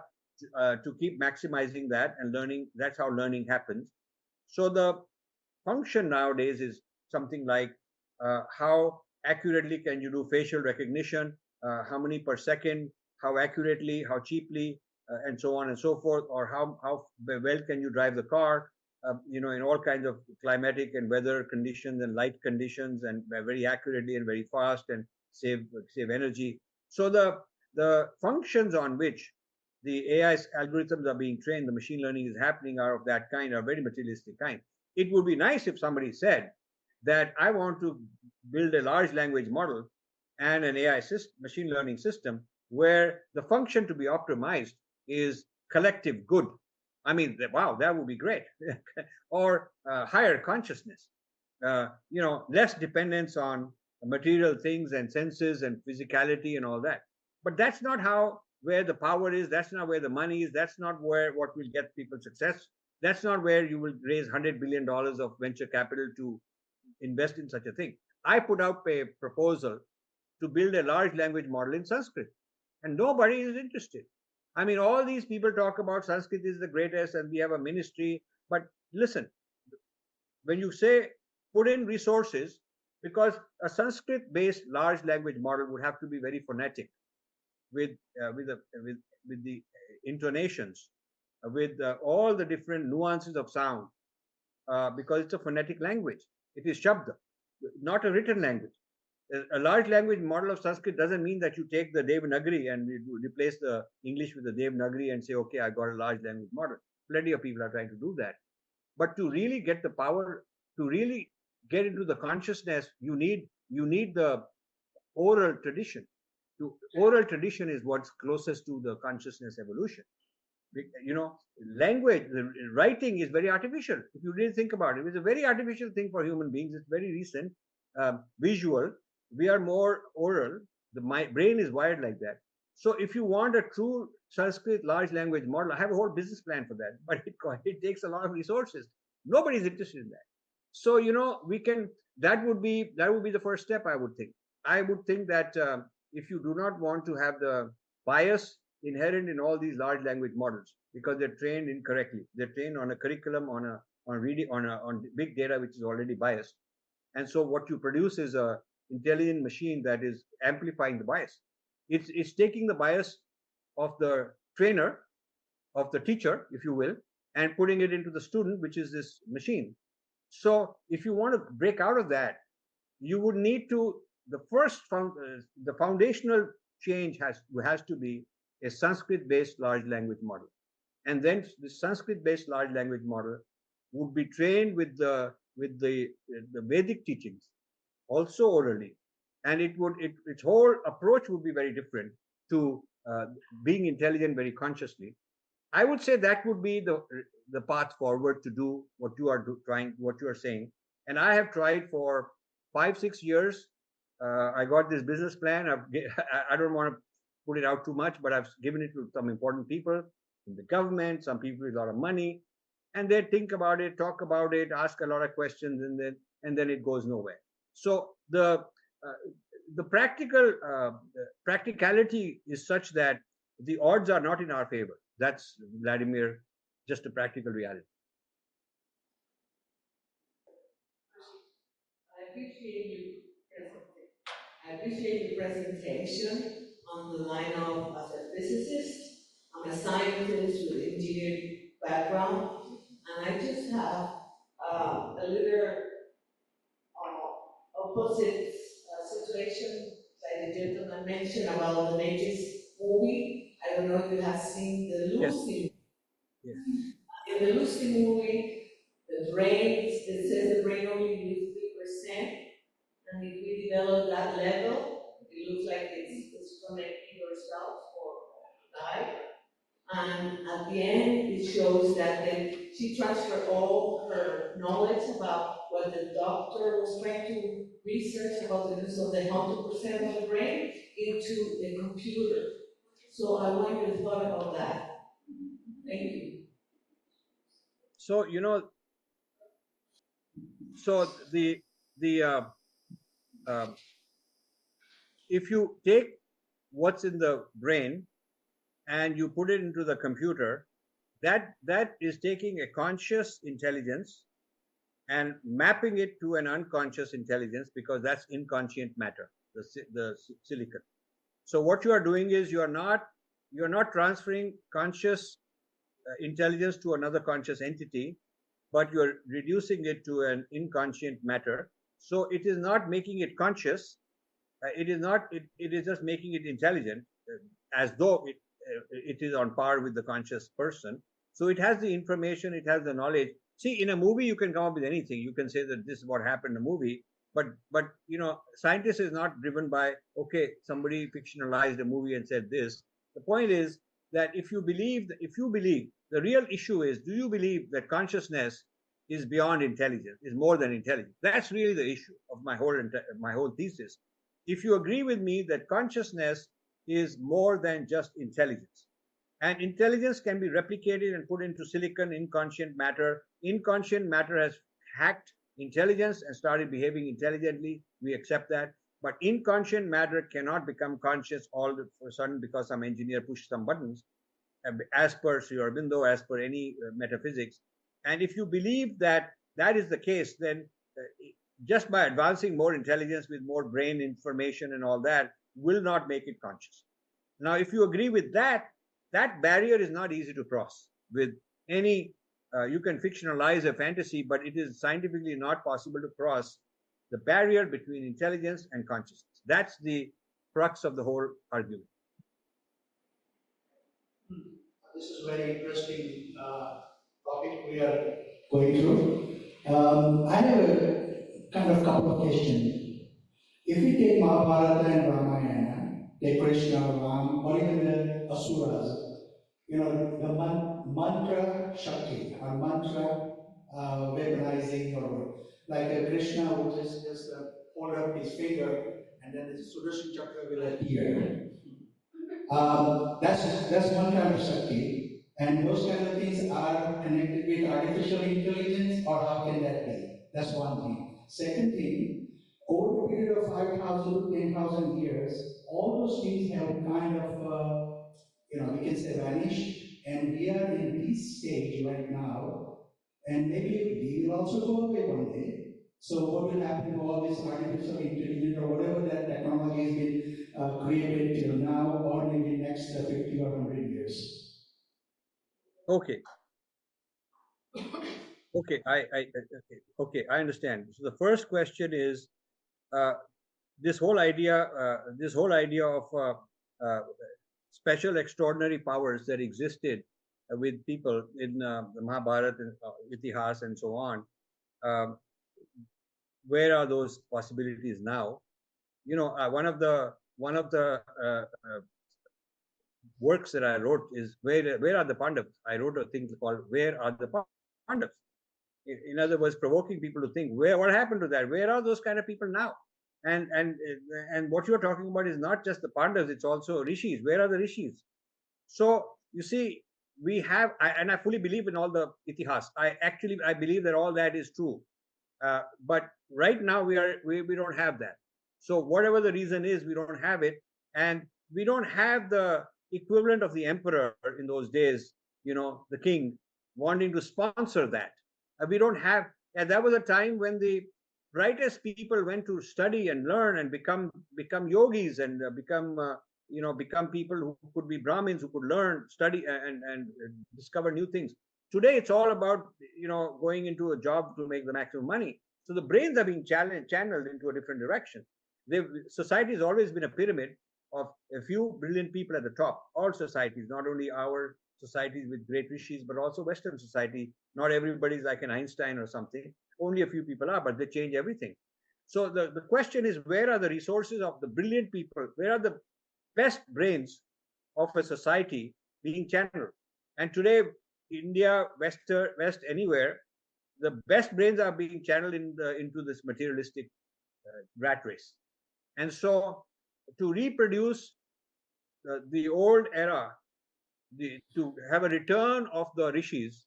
to keep maximizing that and learning. That's how learning happens. So the function nowadays is something like how accurately can you do facial recognition, how many per second, how accurately, how cheaply, and so on and so forth, or how well can you drive the car, in all kinds of climatic and weather conditions and light conditions, and very accurately and very fast and save energy. So the functions on which the AI algorithms are being trained, the machine learning is happening, are of that kind, are very materialistic kind. It would be nice if somebody said that I want to build a large language model and an AI machine learning system where the function to be optimized is collective good. I mean, wow, that would be great. Or higher consciousness, less dependence on material things and senses and physicality and all that. But that's not where the power is. That's not where the money is. That's not what will get people success. That's not where you will raise $100 billion of venture capital to invest in such a thing. I put out a proposal to build a large language model in Sanskrit, and nobody is interested. I mean, all these people talk about Sanskrit is the greatest and we have a ministry. But listen, when you say put in resources, because a Sanskrit-based large language model would have to be very phonetic with the intonations, with all the different nuances of sound, because it's a phonetic language. It is Shabda, not a written language. A large language model of Sanskrit doesn't mean that you take the Devanagari and replace the English with the Devanagari and say, okay, I got a large language model. Plenty of people are trying to do that. But to really get the power, to really get into the consciousness, you need the oral tradition. Oral tradition is what's closest to the consciousness evolution. You know, language, the writing is very artificial. If you really think about it, it's a very artificial thing for human beings. It's very recent. Visual. We are more oral. My brain is wired like that. So if you want a true Sanskrit large language model, I have a whole business plan for that. But it takes a lot of resources. Nobody's interested in that. So you know, we can. That would be the first step. I would think. I would think that if you do not want to have the bias inherent in all these large language models, because they're trained incorrectly, they're trained on a curriculum, on big data which is already biased, and so what you produce is a intelligent machine that is amplifying the bias. It's taking the bias of the trainer, of the teacher, if you will, and putting it into the student, which is this machine. So if you want to break out of that, you would need to, the foundational change has to be a Sanskrit-based large language model, and then the Sanskrit-based large language model would be trained with the Vedic teachings, also orally, and its whole approach would be very different to being intelligent very consciously. I would say that would be the path forward to do what you are what you are saying. And I have tried for 5-6 years. I got this business plan. I don't want to put it out too much, but I've given it to some important people in the government, some people with a lot of money, and they think about it, talk about it, ask a lot of questions, and then it goes nowhere. So the practicality is such that the odds are not in our favor. That's, Vladimir, just a practical reality. I appreciate your presentation on the line of as a physicist. I'm a scientist with engineering background, and I just have a little opposite situation like the gentleman mentioned about the Matrix movie. I don't know if you have seen the Lucy. Yes. In the Lucy movie, the brain, it says the brain only uses 3%, and if we develop that level, it looks like it's connecting yourself or die. And at the end, it shows that she transferred all her knowledge about what the doctor was trying to research about the use of the 100% of the brain into the computer. So I want your thought about that. Thank you. So so if you take what's in the brain and you put it into the computer, that is taking a conscious intelligence and mapping it to an unconscious intelligence, because that's inconscient matter, the silicon. So what you are doing is you are not transferring conscious intelligence to another conscious entity, but you are reducing it to an inconscient matter. So it is not making it conscious. It is just making it intelligent, as though it is on par with the conscious person. So it has the information, it has the knowledge. See, in a movie, you can come up with anything. You can say that this is what happened in a movie, but scientists is not driven by, okay, somebody fictionalized a movie and said this. The point is that if you believe, the real issue is, do you believe that consciousness is beyond intelligence, is more than intelligence? That's really the issue of my whole thesis. If you agree with me that consciousness is more than just intelligence, and intelligence can be replicated and put into silicon, inconscient matter. Inconscient matter has hacked intelligence and started behaving intelligently. We accept that. But inconscient matter cannot become conscious all of a sudden because some engineer pushed some buttons, as per Aurobindo, as per any metaphysics. And if you believe that that is the case, then just by advancing more intelligence with more brain information and all that will not make it conscious. Now, if you agree with that, that barrier is not easy to cross with any, you can fictionalize a fantasy, but it is scientifically not possible to cross the barrier between intelligence and consciousness. That's the crux of the whole argument. This is a very interesting topic we are going through. I have a kind of couple of questions. If we take Mahabharata and Ramayana, take Krishna, Ram, or even the Asuras, the mantra Shakti, or mantra weaponizing, or like a Krishna would just hold up his finger and then the Sudarshan Chakra will appear. That's one kind of Shakti, and those kind of things are connected with artificial intelligence, or how can that be? That's one thing. Second thing, over a period of 5,000 to 10,000 years, all those things have kind of, we can say vanished, and we are in this stage right now, and maybe we will also go away one day. So what will happen to all this artificial intelligence or whatever that technology has been created till now, or maybe next 50 or 100 years? Okay. Okay, I understand. So the first question is this whole idea of special extraordinary powers that existed with people in the Mahabharata and Itihas and so on. Where are those possibilities now? One of the works that I wrote is where are the Pandavas? I wrote a thing called Where Are the Pandavas? In other words, provoking people to think, what happened to that? Where are those kind of people now? And what you're talking about is not just the Pandavas; it's also rishis. Where are the rishis? So you see, we have, and I fully believe in all the itihas. I believe that all that is true. But right now we don't have that. So whatever the reason is, we don't have it, and we don't have the equivalent of the emperor in those days. The king wanting to sponsor that. We don't have, and that was a time when the brightest people went to study and learn and become yogis and become people who could be Brahmins, who could learn, study, and discover new things. Today, it's all about going into a job to make the maximum money. So the brains are being channeled into a different direction. Society has always been a pyramid of a few brilliant people at the top. All societies, not only our societies with great rishis, but also Western society. Not everybody's like an Einstein or something. Only a few people are, but they change everything. So the question is, where are the resources of the brilliant people? Where are the best brains of a society being channeled? And today, India, West, anywhere, the best brains are being channeled into this materialistic rat race. And so, to reproduce the old era, to have a return of the rishis,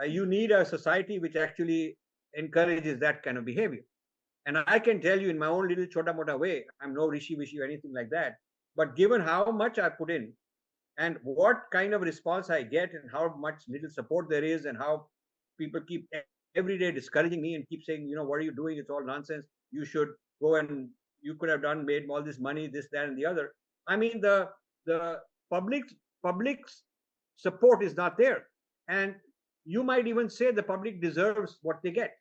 you need a society which actually encourages that kind of behavior. And I can tell you in my own little chota mota way, I'm no rishi-wishi or anything like that. But given how much I put in and what kind of response I get and how much little support there is and how people keep every day discouraging me and keep saying, what are you doing? It's all nonsense. You should go and you could have made all this money, this, that, and the other. I mean, the public's support is not there. And you might even say the public deserves what they get.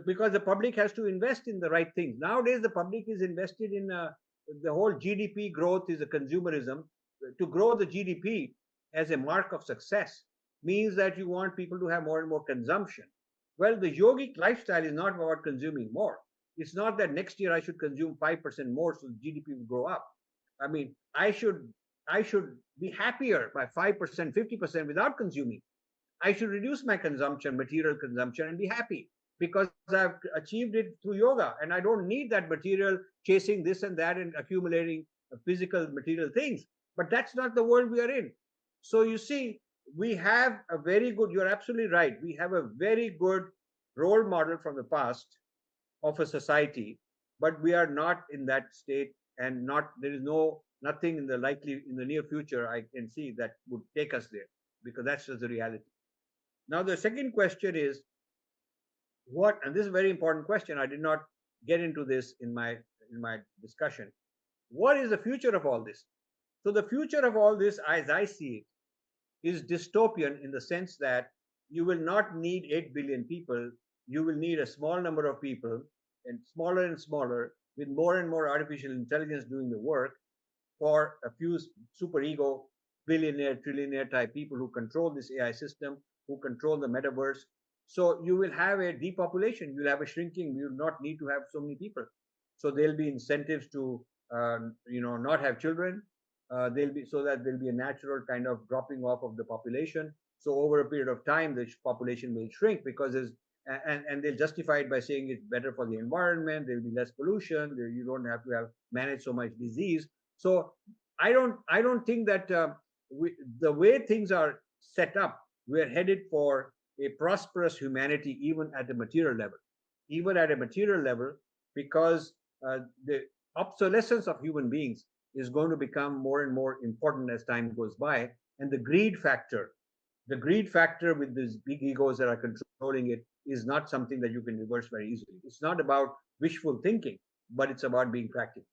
Because the public has to invest in the right things. Nowadays, the public is invested in the whole GDP growth is a consumerism. To grow the GDP as a mark of success means that you want people to have more and more consumption. Well, the yogic lifestyle is not about consuming more. It's not that next year I should consume 5% more so the GDP will grow up. I mean, I should be happier by 5%, 50% without consuming. I should reduce my consumption, material consumption, and be happy because I've achieved it through yoga, and I don't need that material chasing this and that and accumulating physical material things. But that's not the world we are in. So you see, we have a very good, you're absolutely right, we have a very good role model from the past of a society, but we are not in that state, and there is nothing in the near future I can see that would take us there, because that's just the reality. Now the second question is, and this is a very important question, I did not get into this in my discussion. What is the future of all this? So the future of all this, as I see it, is dystopian in the sense that you will not need 8 billion people. You will need a small number of people, and smaller, with more and more artificial intelligence doing the work, for a few super ego, billionaire, trillionaire type people who control this AI system, who control the metaverse. So you will have a depopulation, you'll have a shrinking, you will not need to have so many people. So there'll be incentives to not have children. there'll be a natural kind of dropping off of the population. So over a period of time, the population will shrink because and they'll justify it by saying it's better for the environment. There'll be less pollution. You don't have to manage so much disease. So I don't think that the way things are set up, we're headed for a prosperous humanity, even at a material level, because the obsolescence of human beings is going to become more and more important as time goes by, and the greed factor with these big egos that are controlling it is not something that you can reverse very easily. It's not about wishful thinking, but it's about being practical.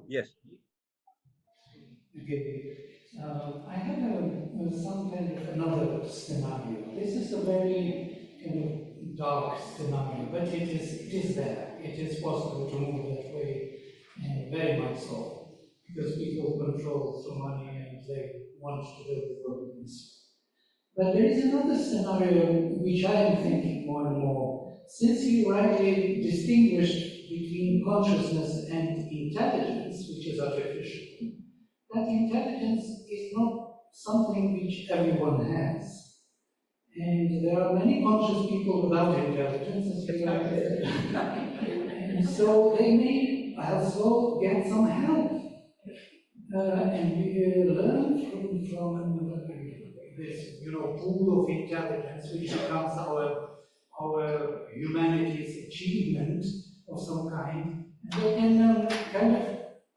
Yes. Okay. I have some kind of another scenario. This is a very kind of dark scenario, but it is there. It is possible to move that way, and very much so, because people control so money and they want to build the world in this way. But there is another scenario which I am thinking more and more. Since you rightly distinguished between consciousness and intelligence, which is artificial, that intelligence is not something which everyone has. And there are many conscious people without intelligence, as we like to say. And so they may also get some help. And we learn from this, pool of intelligence, which becomes our humanity's achievement of some kind, and they can kind of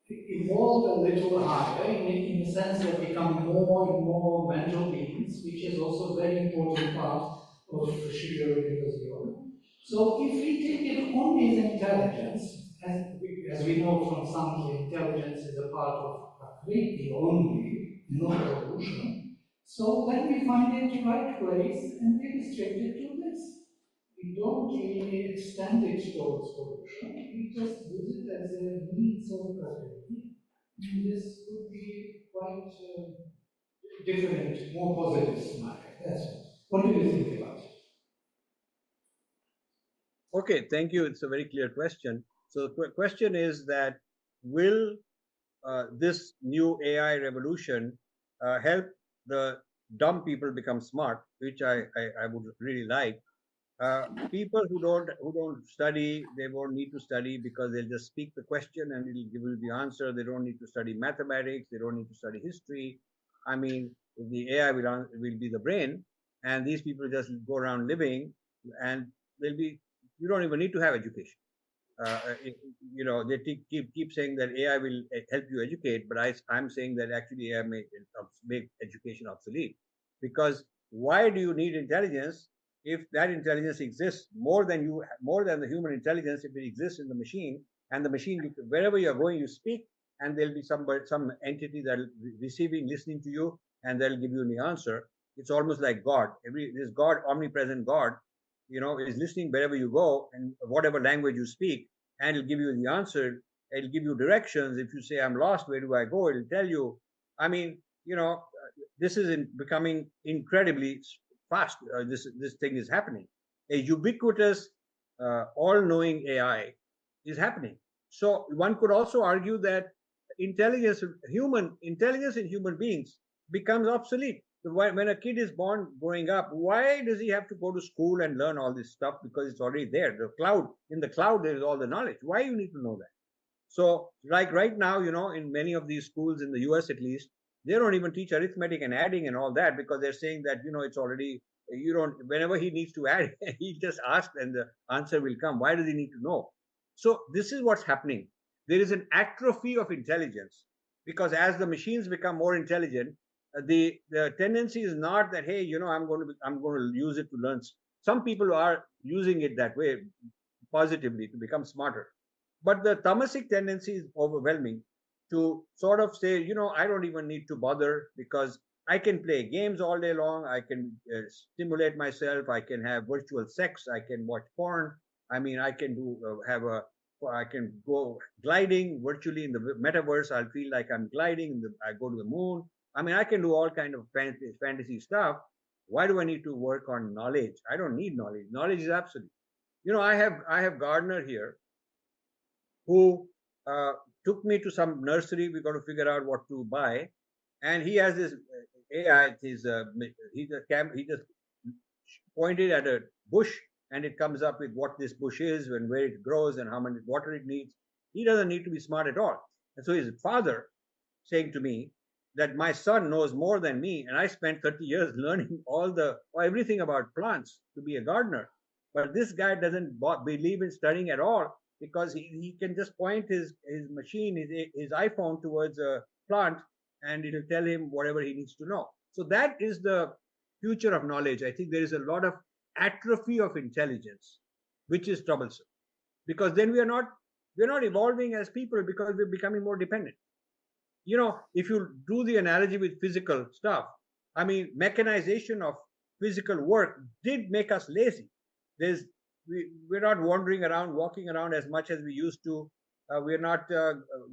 evolve a little higher in the sense that become more and more mental beings, which is also a very important part of Sri Aurobindo's yoga. So if we take it only as intelligence, as we know from Sankhya, intelligence is a part of Prakriti only, not evolution. So then we find it the right place and we restrict it to this. We don't really extend it towards Purusha, we just use it as a means of Prakriti. And this would be quite different, more positive scenario. That's it. What do you think about it? Okay, thank you. It's a very clear question. So the question is that will this new AI revolution help the dumb people become smart, which I would really like. People who don't study, they won't need to study because they'll just speak the question and it'll give you the answer. They don't need to study mathematics. They don't need to study history. I mean, the AI will be the brain, and these people just go around living, and they'll be. You don't even need to have education. They keep saying that AI will help you educate, but I'm saying that actually AI may make education obsolete, because why do you need intelligence if that intelligence exists more than the human intelligence, if it exists in the machine, and the machine, wherever you're going, you speak, and there'll be some entity that receiving, listening to you, and they'll give you the answer. It's almost like God. This God, omnipresent God, is listening wherever you go and whatever language you speak, and it'll give you the answer. It'll give you directions. If you say, I'm lost, where do I go? It'll tell you. I mean, this is becoming incredibly fast. This thing is happening. A ubiquitous, all-knowing AI is happening. So one could also argue that human intelligence in human beings becomes obsolete. When a kid is born, growing up, why does he have to go to school and learn all this stuff? Because it's already there. In the cloud, there is all the knowledge. Why you need to know that? So, like right now, in many of these schools in the US at least, they don't even teach arithmetic and adding and all that, because they're saying that, it's already, whenever he needs to add, he just asks and the answer will come. Why does he need to know? So this is what's happening. There is an atrophy of intelligence, because as the machines become more intelligent, the tendency is not that, hey, I'm going to use it to learn. Some people are using it that way positively to become smarter, but the tamasic tendency is overwhelming to sort of say, I don't even need to bother, because I can play games all day long. I can stimulate myself. I can have virtual sex. I can watch porn. I mean, I can I can go gliding virtually in the metaverse. I'll feel like I'm gliding. I go to the moon. I mean, I can do all kind of fantasy stuff. Why do I need to work on knowledge? I don't need knowledge. Knowledge is absolute. I have Gardner here who took me to some nursery. We got to figure out what to buy, and he has this AI. He just pointed at a bush, and it comes up with what this bush is and where it grows and how much water it needs. He doesn't need to be smart at all. And so his father saying to me that my son knows more than me, and I spent 30 years learning everything about plants to be a gardener. But this guy doesn't believe in studying at all, because he can just point his machine, his iPhone towards a plant, and it'll tell him whatever he needs to know. So that is the future of knowledge. I think there is a lot of atrophy of intelligence, which is troublesome, because then we're not evolving as people, because we're becoming more dependent. If you do the analogy with physical stuff, I mean, mechanization of physical work did make us lazy. We're not walking around as much as we used to. We're not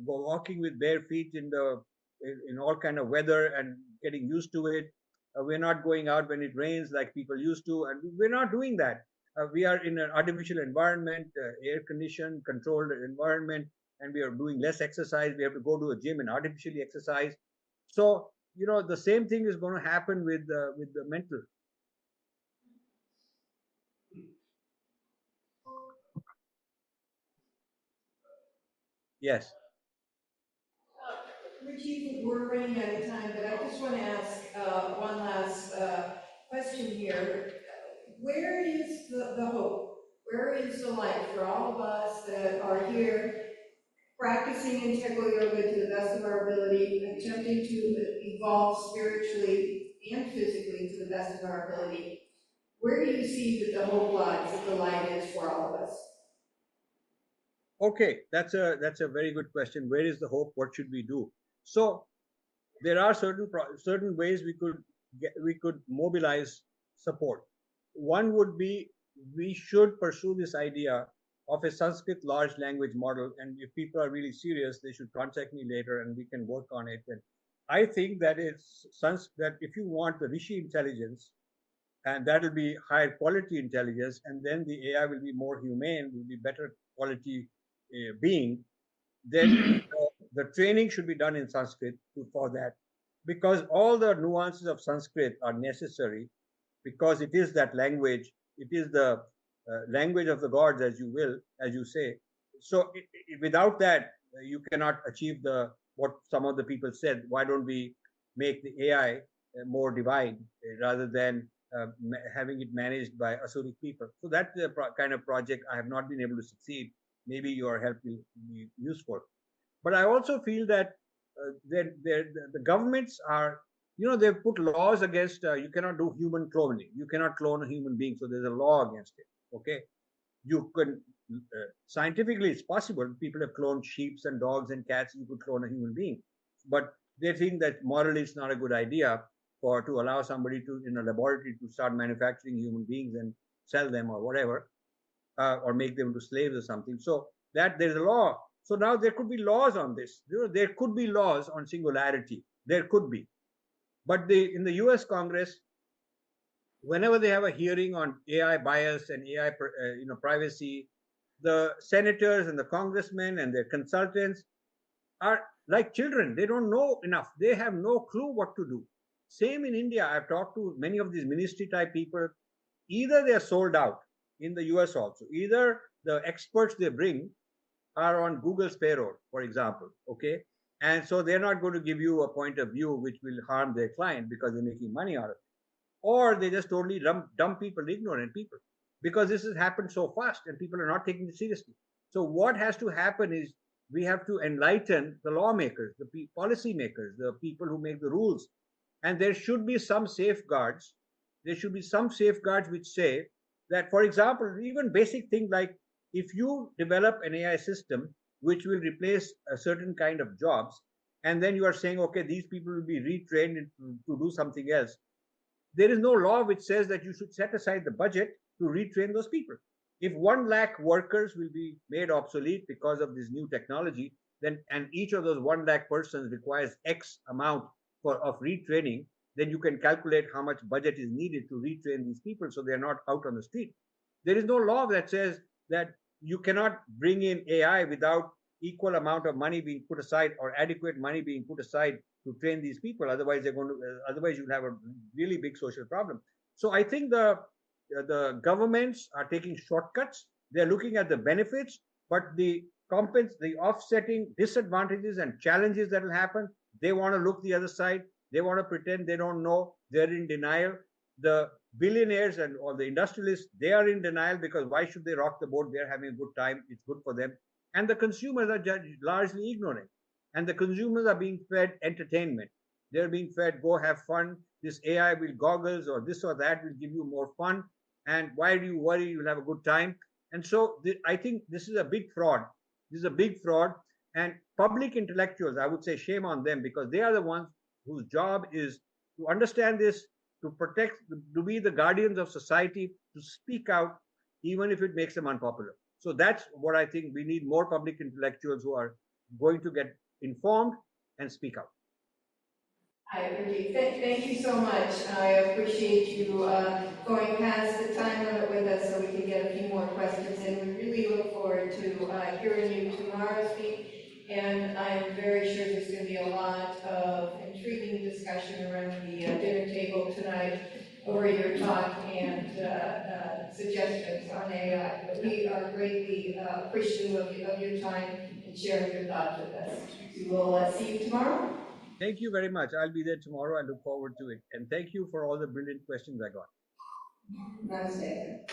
walking with bare feet in all kind of weather and getting used to it. We're not going out when it rains like people used to, and we're not doing that. We are in an artificial environment, air-conditioned, controlled environment, and we are doing less exercise. We have to go to a gym and artificially exercise. So, the same thing is going to happen with the mental. Yes. Rajiv, we're running out of time, but I just want to ask one last question here. Where is the hope? Where is the light for all of us that are here practicing integral yoga to the best of our ability, attempting to evolve spiritually and physically to the best of our ability? Where do you see that the hope lies, that the light is for all of us? Okay, that's a very good question. Where is the hope? What should we do? So there are certain ways we could mobilize support. One would be, we should pursue this idea of a Sanskrit large language model, and if people are really serious, they should contact me later and we can work on it. And I think that if you want the Rishi intelligence, and that will be higher quality intelligence, and then the AI will be more humane, will be better quality being, then the training should be done in Sanskrit for that, because all the nuances of Sanskrit are necessary, because it is that language, it is the language of the gods, as you say. So without that, you cannot achieve what some of the people said. Why don't we make the AI more divine rather than having it managed by Asuric people? So that's the kind of project I have not been able to succeed. Maybe your help will be useful. But I also feel that the governments are, they've put laws against, you cannot do human cloning. You cannot clone a human being. So there's a law against it. Okay. You can, scientifically it's possible. People have cloned sheep and dogs and cats. You could clone a human being. But they think that morally it's not a good idea to allow somebody in a laboratory to start manufacturing human beings and sell them or whatever, or make them into slaves or something. So that there's a law. So now there could be laws on this. There could be laws on singularity. There could be. But in the US Congress, whenever they have a hearing on AI bias and AI privacy, the senators and the congressmen and their consultants are like children. They don't know enough. They have no clue what to do. Same in India. I've talked to many of these ministry type people. Either they are sold out in the US also. Either the experts they bring are on Google's payroll, for example, okay? And so they're not going to give you a point of view which will harm their client because they're making money out of it. Or they just totally dumb people, ignorant people, because this has happened so fast and people are not taking it seriously. So what has to happen is we have to enlighten the lawmakers, the policy makers, the people who make the rules. And there should be some safeguards. There should be some safeguards which say that, for example, even basic thing like, if you develop an AI system which will replace a certain kind of jobs, and then you are saying, okay, these people will be retrained to do something else, there is no law which says that you should set aside the budget to retrain those people. If 1 lakh workers will be made obsolete because of this new technology, then and each of those 1 lakh persons requires X amount of retraining, then you can calculate how much budget is needed to retrain these people so they're not out on the street. There is no law that says that you cannot bring in AI without equal amount of money being put aside or adequate money being put aside to train these people. Otherwise, otherwise you'll have a really big social problem. So I think the governments are taking shortcuts. They're looking at the benefits, but the offsetting disadvantages and challenges that will happen, they want to look the other side. They want to pretend they don't know. They're in denial. The billionaires and all the industrialists, they are in denial because why should they rock the boat? They're having a good time. It's good for them. And the consumers are largely ignorant. And the consumers are being fed entertainment. They're being fed, go have fun. This AI will goggles or this or that will give you more fun. And why do you worry? You'll have a good time. And so I think this is a big fraud. This is a big fraud. And public intellectuals, I would say shame on them because they are the ones whose job is to understand this, to protect, to be the guardians of society, to speak out, even if it makes them unpopular. So that's what I think. We need more public intellectuals who are going to get informed and speak out. Hi, Rajiv. Thank you so much. I appreciate you going past the time limit with us so we can get a few more questions in. We really look forward to hearing you tomorrow speak. And I'm very sure there's going to be a lot of intriguing discussion around the dinner table tonight over your talk and suggestions on AI. But we are greatly appreciative of your time and sharing your thoughts with us. We will see you tomorrow. Thank you very much. I'll be there tomorrow. I look forward to it. And thank you for all the brilliant questions I got. Namaste.